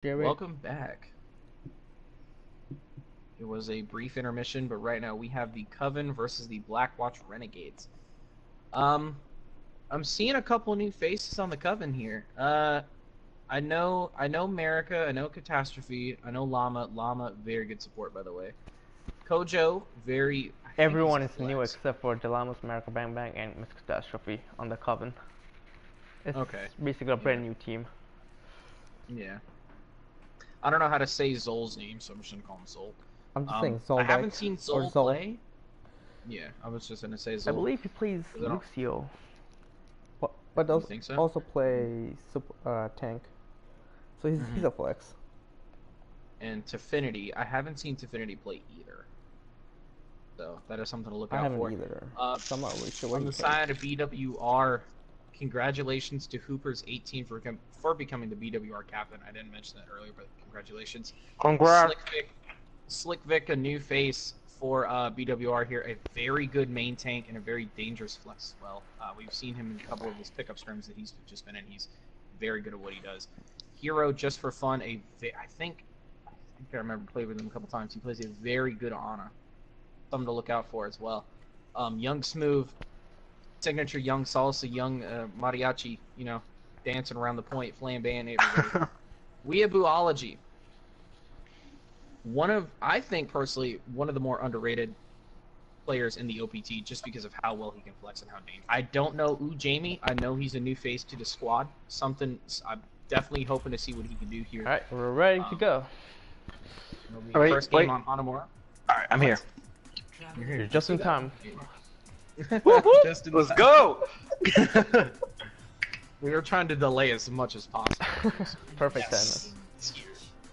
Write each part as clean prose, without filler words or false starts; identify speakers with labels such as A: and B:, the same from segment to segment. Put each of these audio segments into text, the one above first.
A: Jerry.
B: Welcome back. It was a brief intermission, but right now we have the Coven versus the Blackwatch Renegades. Um, I'm seeing a couple new faces on the Coven here. I know America, I know Catastrophe, I know Llama. Llama, very good support, by the way. Kojo, very.
A: Everyone is new except for Delamus, America Bang Bang, and Miss Catastrophe on the Coven. It's basically a brand new team.
B: Yeah. I don't know how to say Zol's name, so I'm just gonna call him Zol.
C: I'm just saying Zol.
B: I haven't seen Zol play. Yeah, I was just gonna say Zol.
A: I believe he plays Lucio.
C: But does
B: think so?
C: also play tank. So he's a flex.
B: And Tfinity, I haven't seen Tfinity play either. So that is something to look out for.
C: I haven't either. So I'm not really sure
B: on the side of BWR, congratulations to Hooper's 18 for becoming the BWR captain. I didn't mention that earlier, but congratulations.
D: Congrats.
B: Slick Vic, a new face for BWR here. A very good main tank and a very dangerous flex as well. We've seen him in a couple of his pickup scrims that he's just been in. He's very good at what he does. Hero, just for fun, I think I remember playing with him a couple times. He plays a very good Ana. Something to look out for as well. Young Smooth, signature Young Salsa, Young Mariachi, you know, dancing around the point, flambéing everybody. Weeabooology. I think personally, one of the more underrated players in the OPT just because of how well he can flex and how dangerous. I don't know Jamie. I know he's a new face to the squad. I'm definitely hoping to see what he can do here.
A: Alright, we're ready to go.
B: First game on Hanamura.
D: Alright, I'm here.
B: You're here.
A: Just in time.
D: Let's go!
B: We were trying to delay as much as possible.
A: Perfect timing.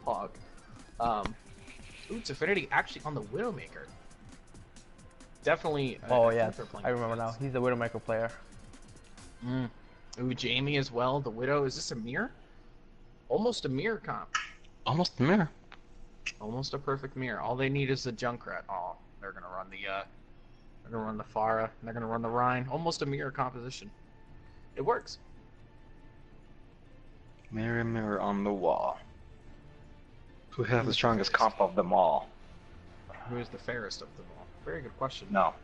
B: Pog. Ooh, Tfinity actually on the Widowmaker. Definitely.
A: Oh yeah, I remember now. He's a Widowmaker player.
B: Ooh, Jamie as well. The Widow. Is this a mirror? Almost a mirror comp.
D: Almost a mirror.
B: Almost a perfect mirror. All they need is the Junkrat. Oh, they're gonna run the Pharah, and they're gonna run the Rhine. Almost a mirror composition. It works.
D: Mirror, mirror on the wall. Who has the strongest comp of them all?
B: Who is the fairest of them all? Very good question.
D: No.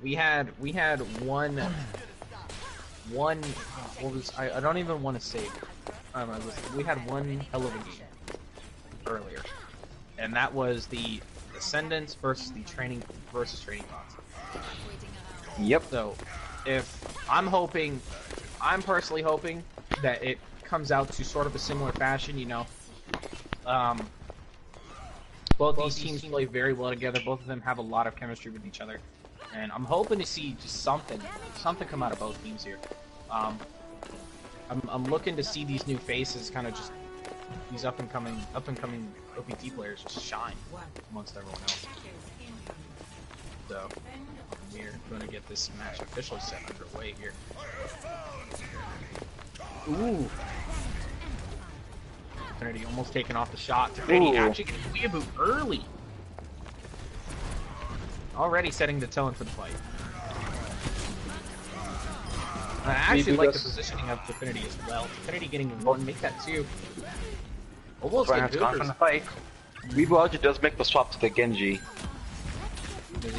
B: We had one. What was I don't even want to say. We had one hell of a game earlier, and that was the Ascendants versus the training bots.
D: Yep.
B: So, I'm personally hoping that it comes out to sort of a similar fashion, you know. Both these teams play very well together. Both of them have a lot of chemistry with each other, and I'm hoping to see just something come out of both teams here. I'm looking to see these new faces, kind of just these up and coming OPT players just shine amongst everyone else. So we're going to get this match officially set underway here. Ooh. Tfinity almost taking off the shot. Tfinity actually getting Weeaboo early. Already setting the tone for the fight. I actually like the positioning of Tfinity as well. Tfinity getting one, make that two. Almost get
D: gone from the fight. Weeaboo does make the swap to the Genji.
B: Because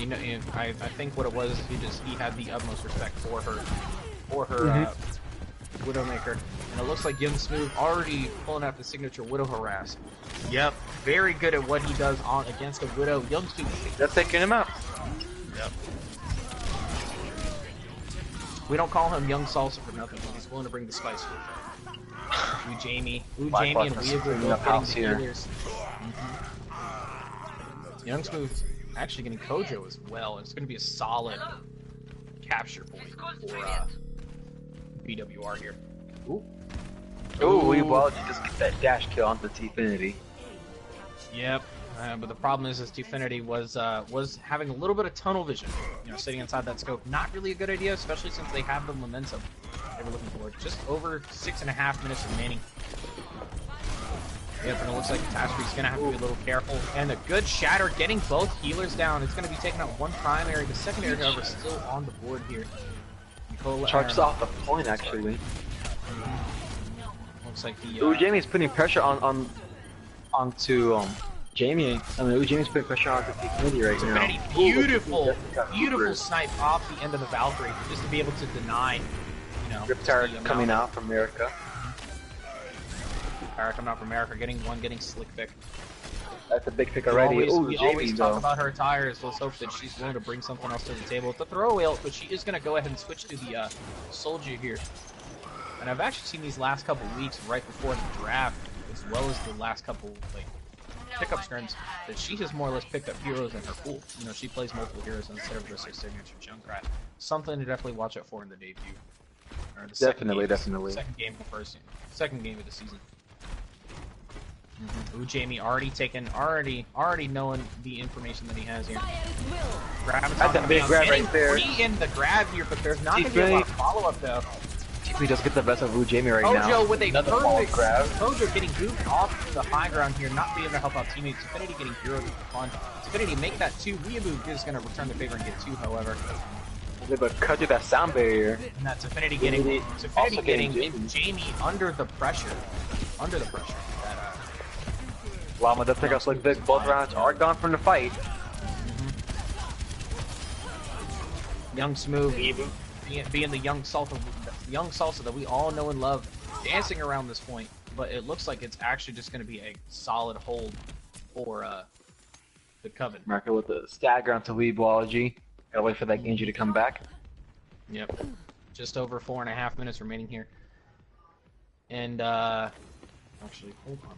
B: I think what it was, he had the utmost respect for her Widowmaker, and it looks like Young Smooth already pulling out the signature Widow Harass. Yep, very good at what he does against a Widow. Young Smooth.
D: Just taking him out.
B: Yep. We don't call him Young Salsa for nothing. He's willing to bring the spice with him. Ooh, Jamie and Weeaboo both getting the healers. Young Smooth actually getting Kojo as well. It's going to be a solid capture point for BWR here. Ooh.
D: Ooh, Weeaboo just get that dash kill on the Tfinity.
B: Yep. But the problem is Tfinity was having a little bit of tunnel vision. You know, sitting inside that scope. Not really a good idea, especially since they have the momentum they were looking for. Just over 6.5 minutes remaining. Yep, and it looks like Catastrophe's going to have to be a little careful. And a good shatter, getting both healers down. It's going to be taking out one primary. The secondary, however, is still on the board here.
D: Charges off the point, actually.
B: Looks like the.
D: Ooh, Jamie's putting pressure onto Jamie. I mean, ooh, Jamie's putting pressure onto Infinity right now.
B: Infinity, beautiful snipe off the end of the Valkyrie, just to be able to deny. You know,
D: Riptide coming out from America.
B: coming out from America, getting slick pick.
D: That's a big pick already.
B: We always talk about her tires. Let's hope that she's willing to bring something else to the table. It's a throwaway ult, but she is going to go ahead and switch to the soldier here. And I've actually seen these last couple weeks, right before the draft, as well as the last couple like pickup scrims, that she has more or less picked up heroes in her pool. You know, she plays multiple heroes instead of just her signature Junkrat. Something to definitely watch out for in the debut. Or the
D: Definitely.
B: Second game of the season. Ooh, Jamie already knowing the information that he has here.
D: That's a big grab right there.
B: Free in the grab here, but there's not going to be a lot of follow-up though.
D: TP does get the best of Ooh Jamie right now.
B: Hojo with a perfect
D: grab.
B: Hojo getting goofed off the high ground here, not being able to help out teammates. Infinity getting heroed with the fun. Infinity make that 2. Weeaboo is going to return the favor and get 2, however.
D: But cut through that sound barrier.
B: And that's Infinity getting Jamie under the pressure.
D: Llama does pick up Slick Vic. Both rounds are gone from the fight.
B: Young Smooth, being the young salsa that we all know and love, dancing around this point. But it looks like it's actually just going to be a solid hold for the Coven.
D: Marker with the stagger onto Weebology. Gotta wait for that Genji to come back.
B: Yep. Just over 4.5 minutes remaining here. And, actually, hold on.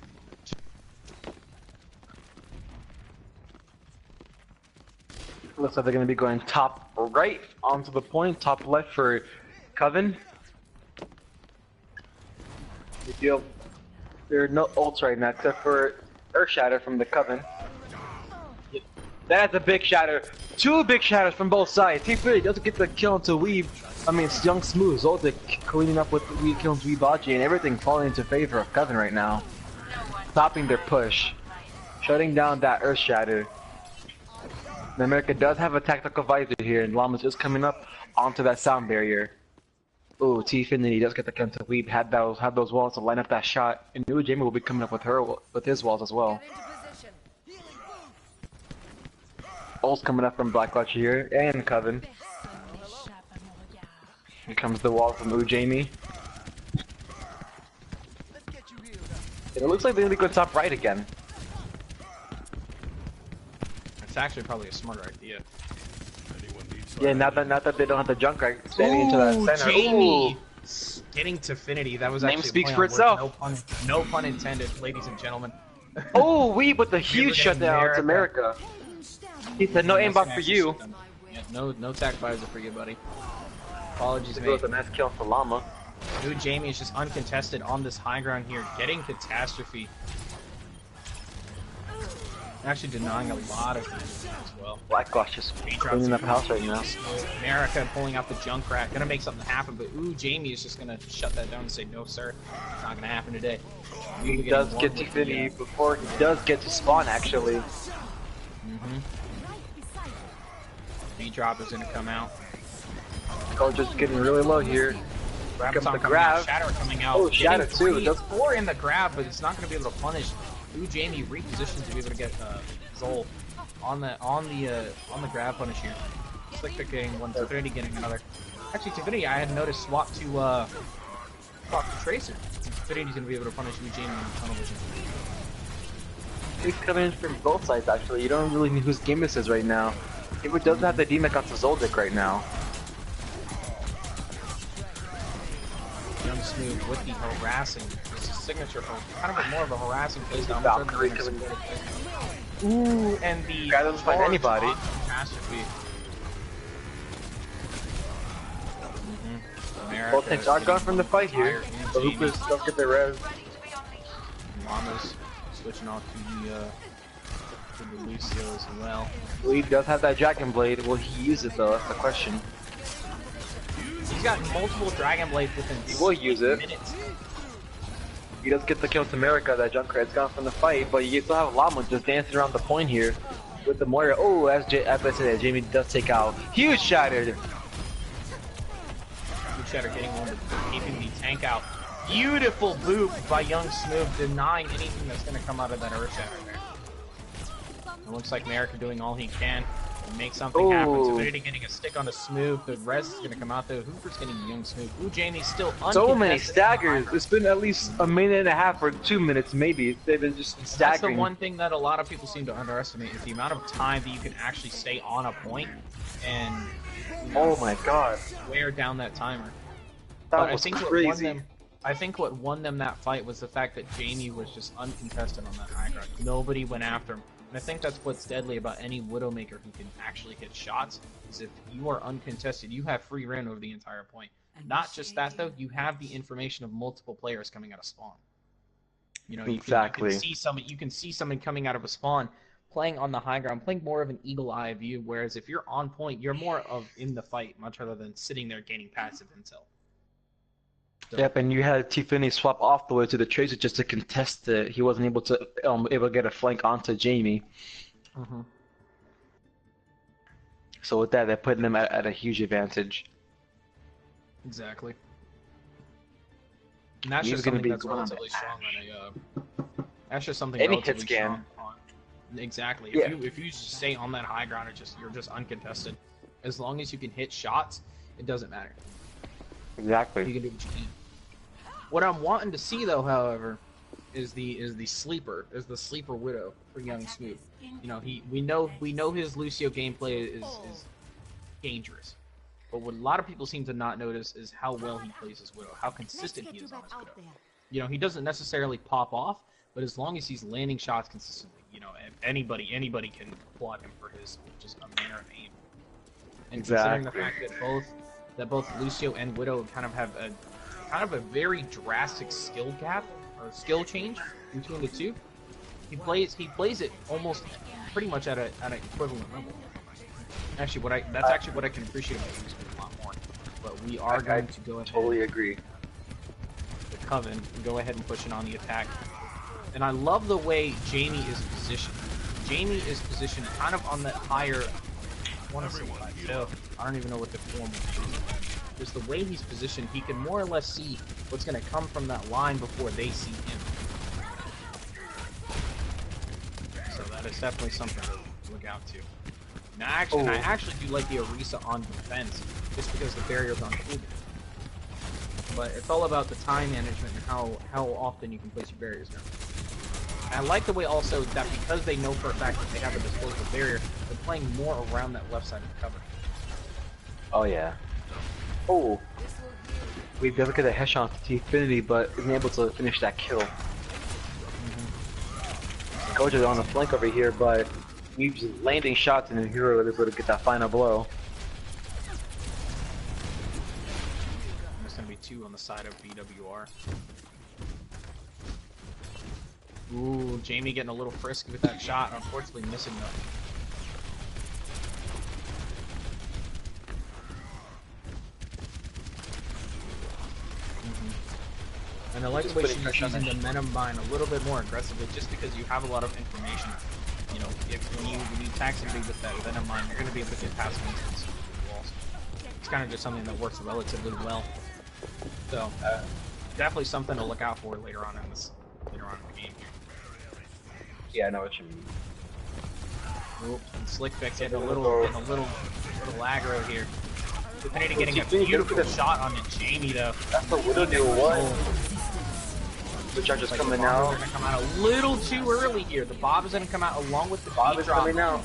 D: Looks like they're going to be going top right onto the point, top left for Coven. There are no ults right now except for Earth Shatter from the Coven. That's a big shatter. 2 big shatters from both sides. T3 doesn't get the kill into Weave. I mean, it's Young Smooth. Zoldyck cleaning up with Weave kills Weebaji, and everything falling into favor of Coven right now. Stopping their push. Shutting down that Earth Shatter. And America does have a tactical visor here, and Llama's just coming up onto that sound barrier. Ooh, T-Finity does get the kill into Weave. Had those walls to line up that shot, and Ooh Jamie will be coming up with his walls as well. Ult's coming up from Blackwatch here, and Coven. Here comes the wall from Ooh Jamie. And it looks like they're gonna be going top right again.
B: It's actually probably a smarter idea.
D: Yeah, not that they don't have the Junkrat standing into that center.
B: Jamie!
D: Ooh.
B: Getting to Finity, that was
D: Name
B: actually
D: speaks
B: a
D: for
B: play on
D: itself.
B: words. No pun intended, ladies and gentlemen.
D: Oh, Weeb with the huge shutdown to America. He said no aimbot for you.
B: Yeah, no tac visor for you, buddy. Apologies, mate.
D: With a nice kill for Llama.
B: Dude, Jamie is just uncontested on this high ground here, getting Catastrophe. Actually denying a lot of things as well.
D: Blackwatch just cleaning up house right now.
B: America pulling out the Junkrat, gonna make something happen, but ooh, Jamie is just gonna shut that down and say, no sir, it's not gonna happen today.
D: He does get to Finity before he does get to spawn actually.
B: V-drop is gonna come out.
D: Oh, just getting really low here.
B: Comes the grab. Shatter coming out.
D: Oh, Shatter too.
B: Does 4 in the grab, but it's not gonna be able to punish. Ooh, Jamie repositions to be able to get Zol on the grab punish here. Slick pick getting one, Infinity getting another. Actually, Infinity I had noticed swap to Tracer. Infinity's gonna be able to punish Ooh, Jamie in tunnel vision.
D: He's coming in from both sides actually. You don't really know whose game this is right now. He doesn't have the D-Mech onto Zoldyck right now.
B: Young Smooth with the harassing. This is signature for kind of more of a harassing playstyle.
D: Valkyrie coming in.
B: Ooh, and the
D: guy doesn't find anybody.
B: Catastrophe.
D: Both tanks are gone from the fight here. The Hoopers don't get their res.
B: Llama's switching off to the Lucio as well.
D: Well, he does have that Dragon Blade. Will he use it though? That's the question.
B: He's got multiple Dragon Blades within
D: He will use it.
B: minutes.
D: He does get the kill to America. That Junkrat's gone from the fight, but you still have Llama just dancing around the point here with the Moira. Oh, as I said, Jamie does take out. Huge shattered.
B: Huge Shatter getting one, keeping the tank out. Beautiful boop by Young Smooth, denying anything that's going to come out of that Earth Shatter there. It looks like America doing all he can to make something happen. Divinity getting a stick on a Smooth. The rest is going to come out there. Hooper's getting Young Smooth. Ooh, Jamie's still uncontested.
D: So many staggers. It's been at least a minute and a half or 2 minutes, maybe. They've been just staggering.
B: That's the one thing that a lot of people seem to underestimate is the amount of time that you can actually stay on a point and
D: oh my god,
B: wear down that timer.
D: That was crazy.
B: I think what won them that fight was the fact that Jamie was just uncontested on that high ground. Nobody went after him. And I think that's what's deadly about any Widowmaker who can actually hit shots, is if you are uncontested, you have free reign over the entire point. Not just that though, you have the information of multiple players coming out of spawn. You know, you can see someone coming out of a spawn, playing on the high ground, playing more of an eagle eye view, whereas if you're on point, you're more of in the fight, much rather than sitting there gaining passive intel. So.
D: Yep, and you had Tiffany swap off the way to the Tracer just to contest it. He wasn't able to get a flank onto Jamie. So with that, they're putting them at a huge advantage.
B: Exactly. And that's just something that's relatively strong on a. That's just something relatively strong on. Exactly.
D: Yeah.
B: If you stay on that high ground, you're just uncontested. As long as you can hit shots, it doesn't matter.
D: Exactly.
B: You can do what you can. What I'm wanting to see though, however, is the sleeper Widow for Young Smooth. You know, we know his Lucio gameplay is dangerous. But what a lot of people seem to not notice is how well he plays his Widow, how consistent he is on his Widow. You know, he doesn't necessarily pop off, but as long as he's landing shots consistently, you know, anybody can applaud him for his just a manner of aim. And considering the fact that both Lucio and Widow kind of have a very drastic skill gap or skill change between the two, he plays it almost pretty much at an equivalent level. Actually, that's actually what I can appreciate about Lucio a lot more. But we are going to go ahead.
D: Totally agree.
B: The Coven and go ahead and push in on the attack. And I love the way Jamie is positioned. Jamie is positioned kind of on that higher. I want to say plateau. I don't even know what the form is. Just the way he's positioned, he can more or less see what's going to come from that line before they see him. So that is definitely something to look out to. And I actually do like the Orisa on defense, just because the barrier's on cooldown. But it's all about the time management and how often you can place your barriers down. And I like the way also that because they know for a fact that they have a disposable barrier, they're playing more around that left side of the cover.
D: Oh yeah. Oh, we able to get a headshot to T-Finity, but isn't able to finish that kill. Gojo's on the flank over here, but he's landing shots and the hero is able to get that final blow.
B: There's going to be two on the side of BWR. Ooh, Jamie getting a little frisky with that shot, unfortunately missing nothing. And I like the way she's using the Venom Mine a little bit more aggressively, just because you have a lot of information. You know, when you attack somebody with that Venom Mine, you're going to be able to get past walls. It's kind of just something that works relatively well. So, definitely something to look out for later on in the game here.
D: Yeah, I know what you mean.
B: Oop, and Slick Vic's getting a little aggro here. Divinity getting a beautiful shot on the Jamie though.
D: That's the Widow do one. The charge is coming out.
B: Gonna come out a little too early here. The Bob is gonna come out along with the
D: Bob is coming out.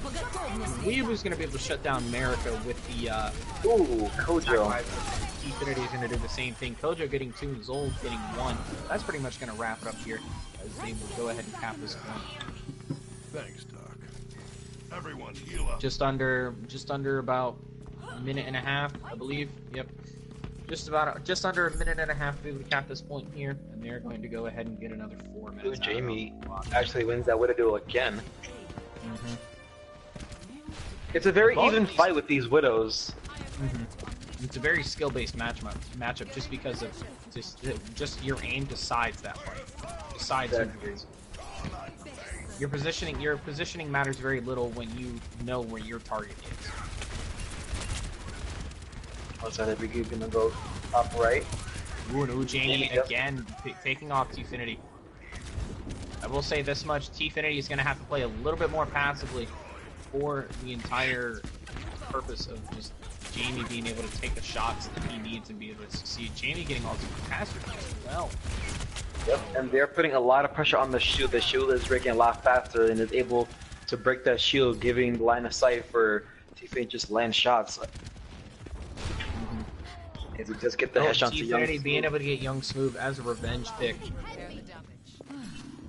B: We was gonna be able to shut down America with the
D: ooh, Kojo.
B: Infinity is gonna do the same thing. Kojo getting 2 and Zold getting 1. That's pretty much gonna wrap it up here as they will go ahead and cap this one.
E: Thanks, Doc. Everyone heal up.
B: Just under about a minute and a half, I believe. Yep. Just under a minute and a half to be able to cap this point here, and they're going to go ahead and get another 4 minutes.
D: Ooh, Jamie actually wins that Widow again. It's a very even fight with these Widows.
B: It's a very skill-based matchup, just because of just your aim decides that way. Decides your positioning. Your positioning matters very little when you know where your target is.
D: Also, that we're gonna go up right.
B: Ooh, Jamie again taking off T-Finity. I will say this much, T-Finity is going to have to play a little bit more passively for the entire purpose of just Jamie being able to take the shots that he needs and be able to succeed. Jamie getting all the catastrophes as well.
D: Yep, and they're putting a lot of pressure on the shield. The shield is breaking a lot faster and is able to break that shield, giving line of sight for T-Finity just land shots. Is it just get the headshot to Young
B: T-Finity being able to get Young Smooth as a revenge pick.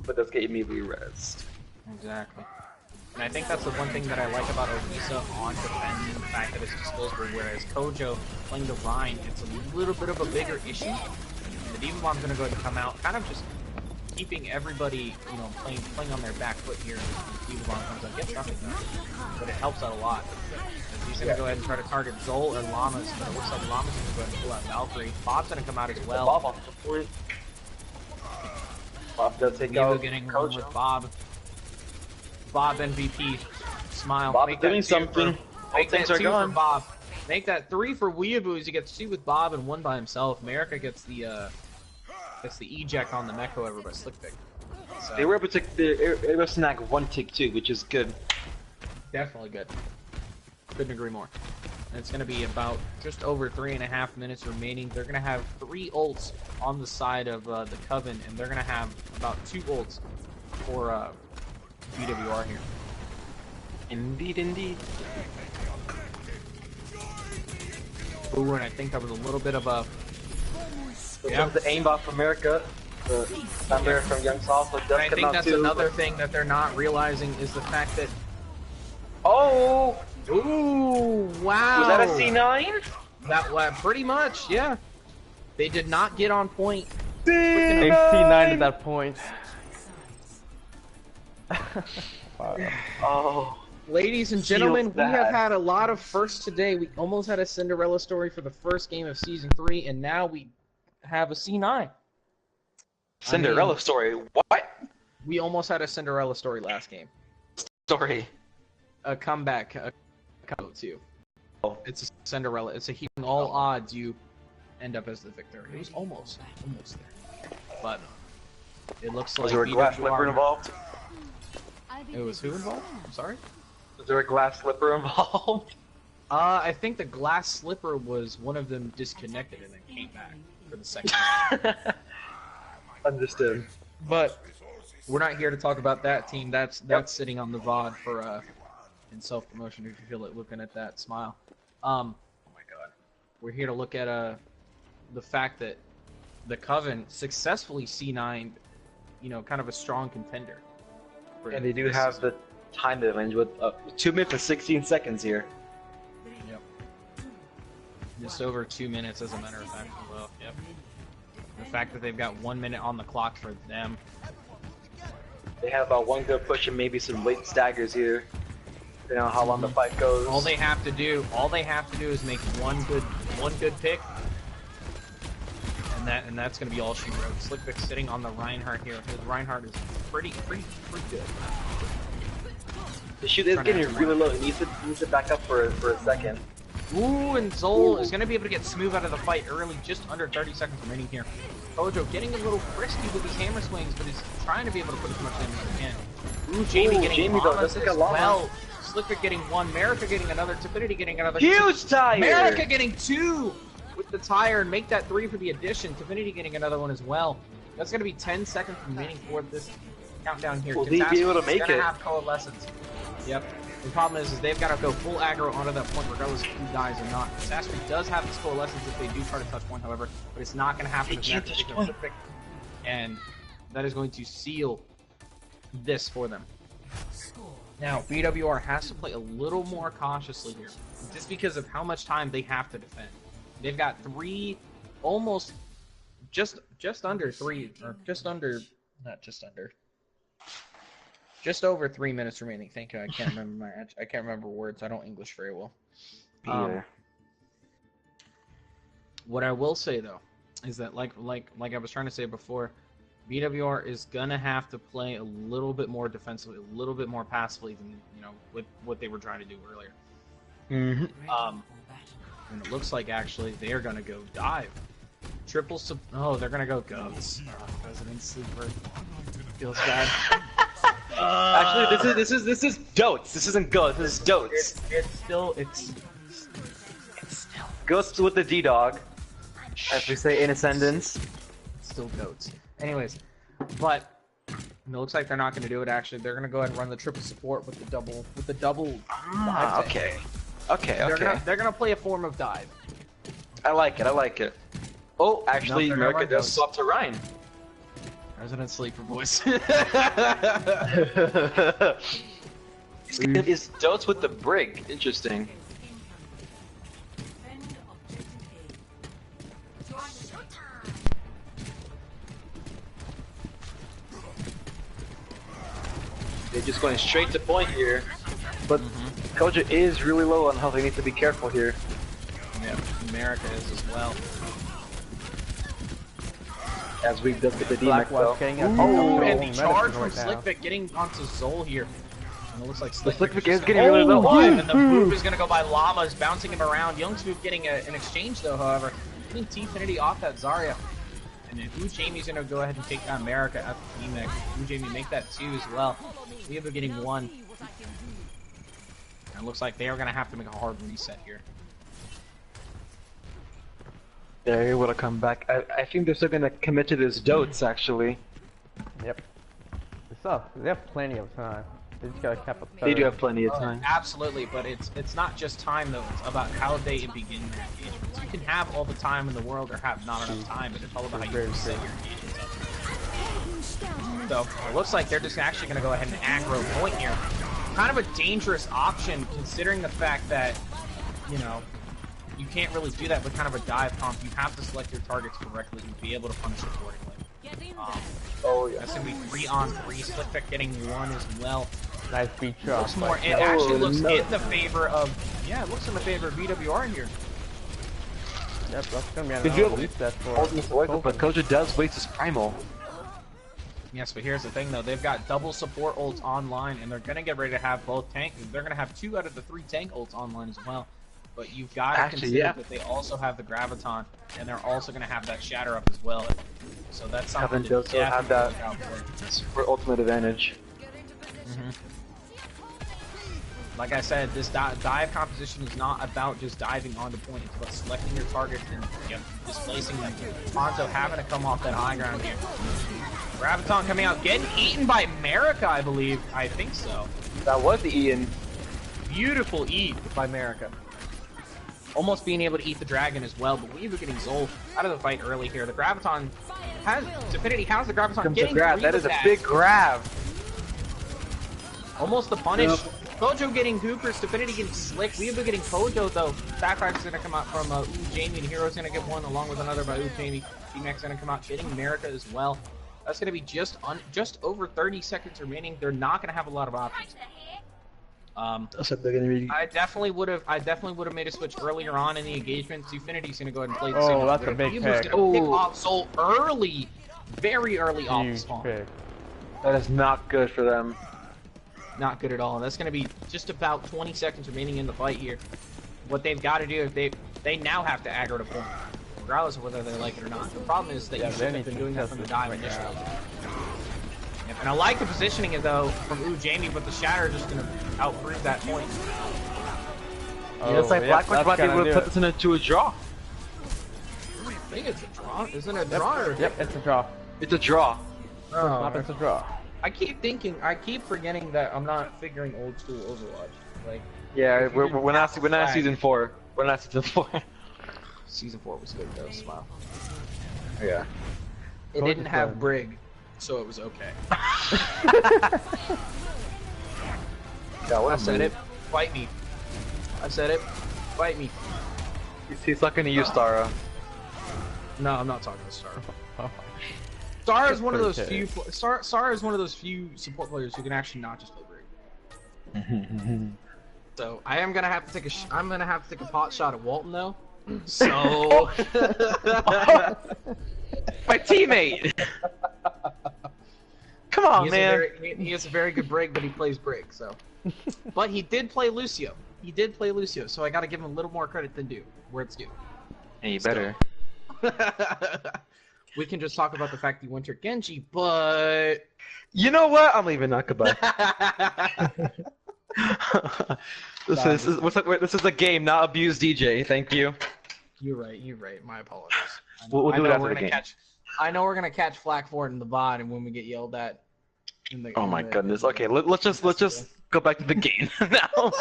D: But does get immediately rezzed.
B: Exactly. And I think that's the one thing that I like about Orisa on defending, the fact that it's disposable, whereas Kojo playing the Rhine, it's a little bit of a bigger issue. The Demon Bomb's gonna go ahead and come out, kind of just keeping everybody, you know, playing on their back foot here. Demon Bomb comes out, gets nothing done, but it helps out a lot. He's gonna go ahead and try to target Zol or Llamas, but it looks like Llamas is gonna go ahead and pull out Valkyrie. Bob's gonna come out as well.
D: Bob on the point. Bob does take out
B: getting one with Bob. Bob MVP. Smile.
D: Bob
B: make
D: doing
B: that
D: something.
B: Make that
D: Things are
B: 2
D: gone.
B: for Bob. Make that 3 for Weeaboo as he gets 2 with Bob and 1 by himself. America gets the eject on the mech, however, by Slick Pick. So,
D: They were able to snag 1 tick too, which is good.
B: definitely good. Couldn't agree more. And it's going to be about just over 3.5 minutes remaining. They're going to have 3 ults on the side of the Coven, and they're going to have about 2 ults for BWR here.
D: Indeed, indeed.
B: Ooh, and I think that was a little bit of a...
D: Yeah, the aimbot from America. The thunder from Young Soft.
B: And I think that's another thing that they're not realizing is the fact that...
D: Oh!
B: Ooh, wow!
D: Was that a C9?
B: That pretty much, yeah. They did not get on point.
A: They C9 at that point.
D: Oh.
B: Ladies and gentlemen, we have had a lot of firsts today. We almost had a Cinderella story for the first game of Season 3, and now we have a C9.
D: Cinderella story? What?
B: We almost had a Cinderella story last game.
D: Story.
B: A comeback, a combo too.
D: Oh.
B: It's a Cinderella. It's a healing all odds. You end up as the victor. It was almost there, but it looks like
D: Was there a glass slipper involved?
B: It was who involved? I'm sorry?
D: Was there a glass slipper involved?
B: I think the glass slipper was one of them disconnected and then came back for the second.
D: Understood.
B: But we're not here to talk about that team. That's sitting on the VOD for in self-promotion. If you feel it, looking at that smile. Oh my God. We're here to look at the fact that the Coven successfully C9'd, you know, kind of a strong contender.
D: And they do have the time advantage with 2 minutes and 16 seconds here.
B: Yep. Just over 2 minutes, as a matter of fact, as well. Yep. The fact that they've got 1 minute on the clock for them.
D: They have about 1 good push and maybe some late staggers here. Depending on how long the fight goes.
B: All they have to do is make one good pick. And that's gonna be all she wrote. Slickpick sitting on the Reinhardt here. His Reinhardt is pretty good.
D: The shoot is getting really low. He needs to back up for a second.
B: Ooh, and Zol is gonna be able to get smooth out of the fight early, just under 30 seconds remaining here. Kojo getting a little frisky with his hammer swings, but he's trying to be able to put as much damage as he can. Ooh, Jamie getting llamas as well. Slickpick getting 1, America getting another, Tifinity getting another.
D: Huge tire!
B: America getting 2! With the tire and make that 3 for the addition. Tifinity getting another one as well. That's going to be 10 seconds remaining for this countdown here.
D: Will he be able to make it?
B: Gonna have coalescence. Yep. The problem is they've got to go full aggro onto that point regardless of who dies or not. Sastre does have this coalescence if they do try to touch point, however, but it's not going to happen. And that is going to seal this for them. Now, BWR has to play a little more cautiously here, just because of how much time they have to defend. They've got 3, almost, just under 3, or just over 3 minutes remaining. Thank you. I can't remember words. I don't English very well. What I will say though is that like I was trying to say before, BWR is gonna have to play a little bit more defensively, a little bit more passively than with what they were trying to do earlier.
D: Mm-hmm.
B: And it looks like actually they are gonna go dive. Oh, they're gonna go goats. President Sleeper. Feels bad.
D: Actually, this is dotes. This isn't goats. This is dotes.
B: It's still
D: Goats with the D-dog, as we say in Ascendance.
B: still goats. Anyways, but it looks like they're not gonna do it. Actually, they're gonna go ahead and run the triple support with the double dive tank.
D: Okay.
B: They're gonna play a form of dive.
D: I like it. Oh, actually,
B: No,
D: America does swap to Ryan.
B: Resident Sleeper voice.
D: Is dotes with the brig? Interesting. They're just going straight to point here, but Koja is really low on health. They need to be careful here.
B: Yeah, America is as well.
D: As we just get the D-Max though.
B: Oh, and the charge from Slickvic getting onto Zol here. And it looks like
D: Slickvic is getting really low.
B: And the move is going to go by Llamas, bouncing him around. Youngsmooth getting an exchange though, however. Getting T-Finity off that Zarya. And then Jamie's going to go ahead and take down America at the D-Max. Jamie make that 2 as well. We have getting 1. And it looks like they are going to have to make a hard reset here.
D: They're able to come back. I think they're still gonna commit to this dotes actually.
C: Yep. They have plenty of time. They just gotta cap a third.
D: They do have plenty of time.
B: Absolutely, but it's not just time though. It's about how they begin their engagements. You can have all the time in the world or have not enough time, but it's all about how you set your engagements up. So it looks like they're just actually gonna go ahead and aggro point here. Kind of a dangerous option considering the fact that, you know, you can't really do that with kind of a dive comp. You have to select your targets correctly and be able to punish accordingly.
D: Oh yeah.
B: That's gonna be 3 on 3. Slickvic getting 1 as well.
C: Nice beat shot.
B: Looks more. It actually looks in the favor of. Yeah, it looks in the favor of BWR in here.
C: Yep, that's gonna be
D: Did you
C: another reset for
D: Coven, but Koja does waste his primal.
B: Yes, but here's the thing though. They've got double support ults online, and they're gonna get ready to have both tank. They're gonna have 2 out of the 3 tank ults online as well. But you've got to consider that they also have the Graviton, and they're also going to have that Shatter up as well. So that's something
D: Coven does have that super ultimate advantage.
B: Like I said, this dive composition is not about just diving onto point. It's about selecting your targets and displacing them. Ponto having to come off that high ground here. Graviton coming out, getting eaten by America, I believe. I think so.
D: That was the Ian.
B: Beautiful eat by America. Almost being able to eat the dragon as well, but Weaver getting Zol out of the fight early here. The Graviton has Divinity. How's the Graviton getting
D: grab? That is a big grab.
B: Almost the punish. Kojo getting Hoopers, Divinity getting Slick. Weaver getting Kojo though. Sacrifice is gonna come out from Jamie, and Hero's gonna get 1 along with another by Jamie. T-Max gonna come out getting America as well. That's gonna be just over 30 seconds remaining. They're not gonna have a lot of options. I definitely would have made a switch earlier on in the engagement. Infinity's gonna go ahead and play the same.
C: Oh, that's a big pick.
B: Pick off Soul early, very early off the spawn.
C: Pick.
D: That is not good for them.
B: Not good at all. That's gonna be just about 20 seconds remaining in the fight here. What they've got to do is they now have to aggro to point, regardless of whether they like it or not. The problem is that you should have been doing that from the dive initially. And I like the positioning though from Jamie, but the Shatter is just gonna outprove that point.
D: Yeah, it's like Blackwood's about to be able to put this into a draw.
B: I think it's a draw. Isn't it a draw? Or...
C: Yep, it's a draw.
D: It's a draw.
B: Oh,
C: It's a draw.
B: I keep forgetting that I'm not figuring old school Overwatch. Like,
D: yeah, we're not season 4. We're not season 4.
B: Season 4 was good though. Smile.
D: Yeah.
B: It didn't have Brig, so it was okay. I said it. Fight me. I said it. Fight me.
D: He's talking to you, Stara.
B: No, I'm not talking to Stara. Stara is one of those few. Stara is one of those few support players who can actually not just play Brig. So I am gonna have to take I'm gonna have to take a pot shot at Walton though. So.
D: My teammate. Come on, man.
B: He has a very good Brig, but he plays Brig. So. But he did play Lucio. So I gotta give him a little more credit than due, where it's due.
D: Hey, you better.
B: We can just talk about the fact that you winter Genji, but
D: You know what? I'm leaving now. Goodbye. This is a game, not abuse DJ. Thank you.
B: You're right. My apologies.
D: We'll do it after the game.
B: I know we're gonna catch flack for it in the VOD, and when we get yelled at.
D: Oh my goodness. Okay, let's just go back to the game now.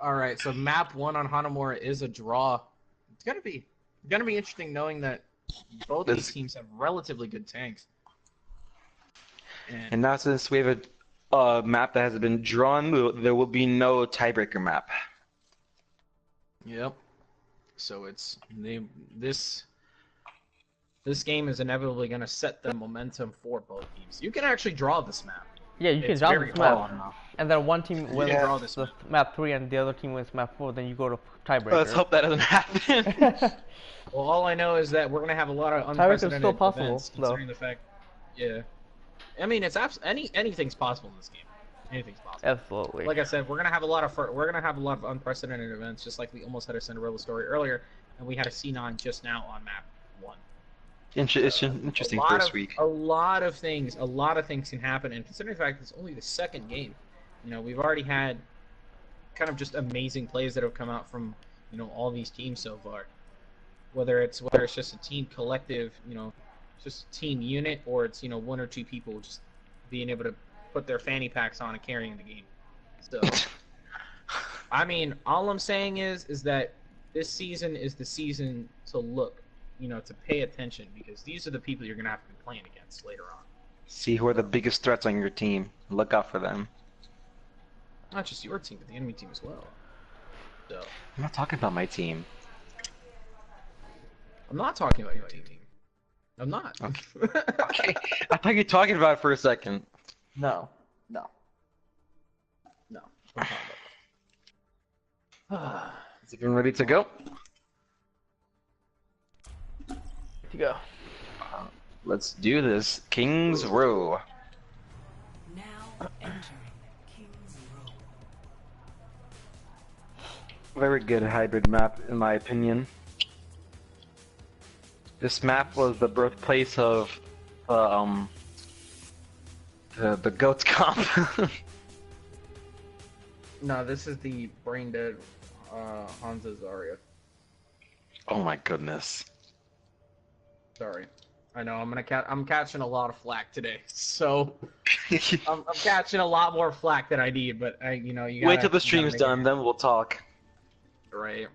B: All right, so map 1 on Hanamura is a draw. It's gonna be interesting knowing that both these teams have relatively good tanks.
D: And now since we have a map that has been drawn, there will be no tiebreaker map.
B: Yep. So this game is inevitably going to set the momentum for both teams. You can actually draw this map.
A: Yeah, you can draw this map. And then one team wins the map 3 and the other team wins map 4, then you go to tiebreaker.
D: Let's hope that doesn't happen.
B: Well, all I know is that we're going to have a lot of unprecedented
A: still possible,
B: events, considering the fact... Yeah. I mean, it's anything's possible in this game. Anything's possible.
A: Absolutely.
B: Like I said, we're gonna have a lot of unprecedented events, just like we almost had a Cinderella story earlier, and we had a Xenon just now on map 1.
D: It's an interesting first week.
B: A lot of things can happen, and considering the fact that it's only the second game, we've already had kind of just amazing plays that have come out from all these teams so far. Whether it's just a team collective, just a team unit, or it's 1 or 2 people just being able to put their fanny packs on and carrying the game. So, I mean, all I'm saying is that this season is the season to look, to pay attention, because these are the people you're gonna have to be playing against later on.
D: See who are the biggest threats on your team. Look out for them.
B: Not just your team, but the enemy team as well. So,
D: I'm not talking about my team.
B: I'm not talking about your team. I'm not.
D: Okay. Okay. I thought you were talking about it for a second.
B: No. I'm talking about
D: Is everyone ready to go?
A: To go.
D: Let's do this. King's Row.
F: Now entering King's Row.
D: Very good hybrid map, in my opinion. This map was the birthplace of the goats comp.
B: No, this is the brain dead Hanzo Zarya.
D: Oh my goodness.
B: Sorry. I know I'm catching a lot of flack today, so I'm catching a lot more flack than I need. But you gotta,
D: wait till the stream's done, then we'll talk.
B: Right.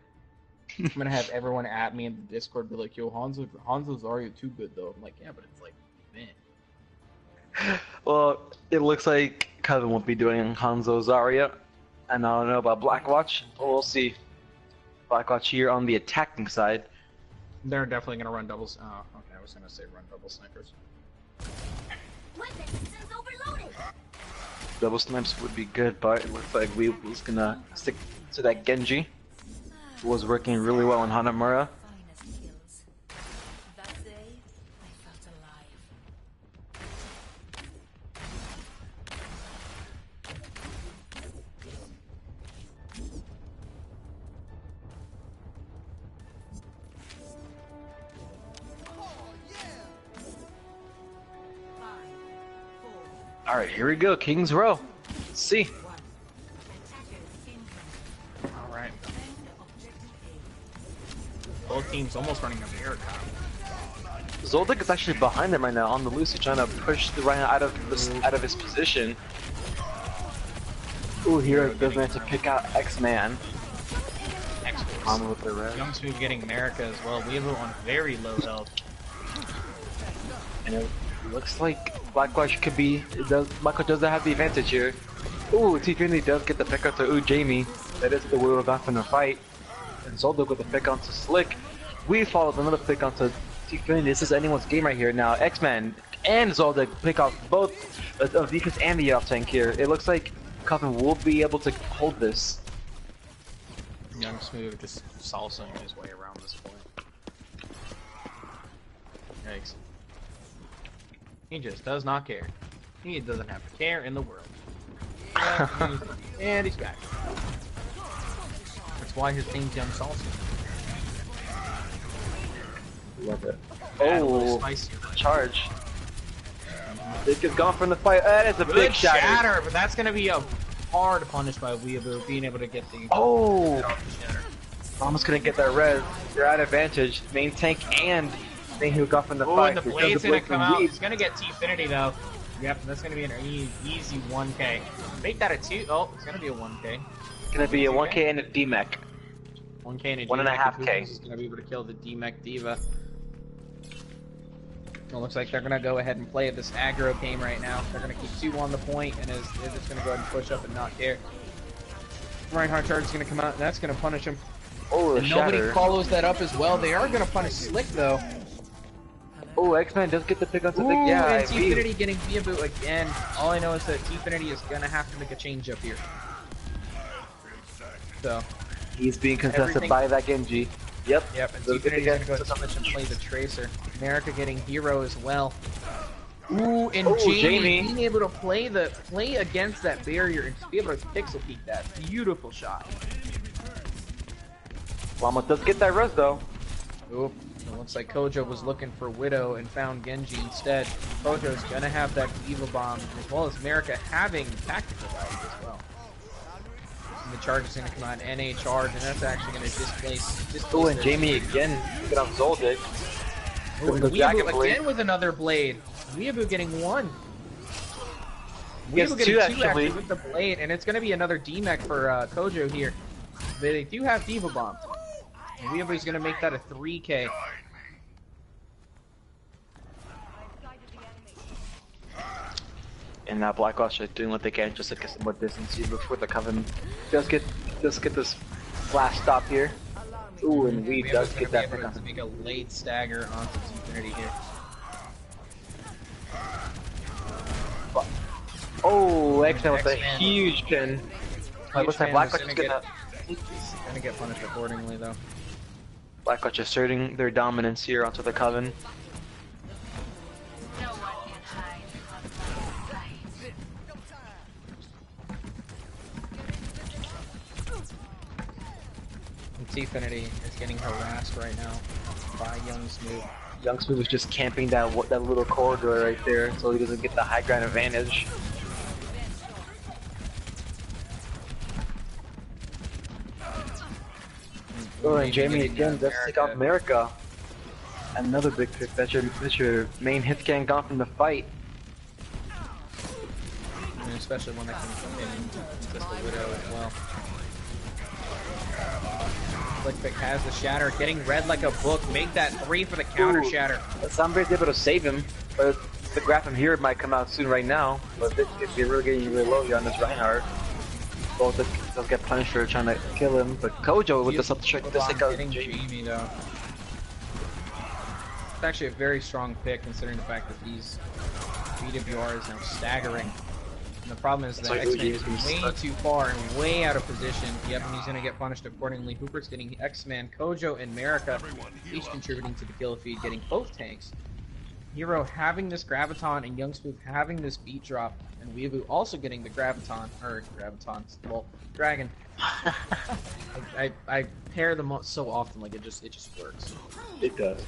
B: I'm gonna have everyone at me in the Discord be like, "Yo, Hanzo Zarya too good though." I'm like, "Yeah, but it's like, man."
D: Well, it looks like Coven won't be doing Hanzo Zarya, and I don't know about Blackwatch. We'll see. Blackwatch here on the attacking side.
B: They're definitely gonna run doubles. Oh, okay. I was gonna say run double snipers.
F: Weapon systems overloaded.
D: Double snipes would be good, but it looks like we was gonna stick to that Genji. It was working really well in Hanamura.
F: Finest kills. That day, I felt alive.
D: Alright, here we go, King's Row. Let's see.
B: Alright. Both teams almost running up the air attack.
D: Zoldyck is actually behind them right now on the loose. He's trying to push the Rhino out of his position. Ooh, here does manage to pick out X-Man. On with the red.
B: Young Smooth getting America as well. We have it on very low health.
D: And it looks like Blackwatch could be. Blackwatch doesn't have the advantage here. Ooh, T-Finity does get the pick up to Jamie. That is the way we're back from the fight. And Zoldyck with the pick onto Slick. We followed another pick onto T-Finity. This is anyone's game right here. Now X-Man and Zoldyck pick off both of defense and the off tank here. It looks like Coven will be able to hold this.
B: Young Smooth just salsaing his way around this point. Yikes. He just does not care. He doesn't have a care in the world. And he's back. That's why his name's Young Salsa.
D: Love it.
B: Add a little
D: Oh,
B: spice here.
D: charge. Dick is gone from the fight. That is a
B: Good
D: big shatter.
B: but that's gonna be a hard punish by Weeaboo being able to get the
D: Oh,
B: get off the shatter.
D: almost couldn't get that res. They're at advantage. Main tank and main who got from the
B: Oh,
D: fight.
B: and the
D: Because
B: blade's gonna
D: blade
B: come
D: from
B: out.
D: Weeb.
B: He's gonna get T-Finity though. Yep, that's gonna be an easy 1K. Make that a 2. Oh, it's gonna be a 1K.
D: It's gonna be a 1K and a DMAC.
B: 1K and a
D: 1.5K.
B: Is gonna be able to kill the DMech Diva. It looks like they're gonna go ahead and play this aggro game right now. They're gonna keep 2 on the point, and they're just gonna go ahead and push up and not care. Reinhardt charge is gonna come out, and that's gonna punish him.
D: Oh,
B: And nobody
D: shatter.
B: follows that up as well. They are gonna punish Slick though.
D: Oh, X-Man does get the pick on
B: Ooh,
D: something. Yeah,
B: and
D: I beat.
B: T-Finity getting Weeaboo again. All I know is that T-Finity is gonna have to make a change up here. So,
D: He's being contested
B: Everything-
D: by that Genji. Yep.
B: yep, and
D: So
B: T-Finity's
D: get
B: gonna go
D: to
B: ahead and switch and play the Tracer. America getting Hero as well. Ooh, and
D: Oh,
B: Jamie,
D: Jamie.
B: being able to play against that barrier and just be able to pixel peek that. Beautiful shot.
D: Llama does get that res though.
B: Oop. It looks like Kojo was looking for Widow and found Genji instead. Kojo's gonna have that Diva Bomb, as well as America having tactical value as well. And the charge is gonna come out, NA charge, and that's actually gonna displace
D: Oh, and
B: their-
D: Jamie again picking up Zoldyck.
B: Ooh,
D: the Dragon
B: Weeaboo
D: Blade.
B: again with another blade. Weeaboo getting 1.
D: Yes,
B: Weeaboo
D: 2
B: getting 2
D: actually.
B: with the blade, and it's gonna be another D-Mech for Kojo here. They do have Diva Bomb. And Weeaboo's gonna make that a 3K.
D: And now Blackwatch are doing what they can just to get some more distance here before the Coven does get this flash stop here. Ooh, and Weed does
B: Weeaboo's
D: get
B: gonna
D: that
B: be
D: pick
B: able to
D: on.
B: make a late stagger onto Infinity here.
D: Oh, X-Man with a
B: X-Man.
D: huge pin.
B: Huge
D: Looks like
B: pin was
D: Blackwatch is
B: gonna get punished accordingly though.
D: Blackwatch asserting their dominance here onto the Coven.
F: No one can hide from my sight.
B: And T-Finity is getting harassed right now by Young Smooth.
D: Young Smooth is just camping that little corridor right there, so he doesn't get the high ground advantage. Oh, and Jamie again does take out America. Another big pick. That's your main hit scan gone from the fight.
B: And especially one that can come in and just the Widow as well. Flickpick has the shatter, getting red like a book. Make that 3 for the counter
D: Ooh.
B: shatter.
D: Somebody's able to save him, but the graph from here might come out soon right now. But if you're really getting really low here on this Reinhardt, both they'll get punished for trying to kill him. But Kojo with the subtract this thing
B: Getting Jamie though. It's actually a very strong pick considering the fact that these BWR is now staggering. And the problem is that
D: like
B: X-Men
D: Uji
B: is
D: is
B: way
D: stuck.
B: too far and way out of position. Yep, and he's going to get punished accordingly. Hooper's getting X-Man, Kojo, and Marika each contributing to the kill feed, getting both tanks. Hero having this Graviton and Young Smooth having this beat drop, and Weeaboo also getting the Dragon. I pair them so often, like it just works.
D: It does.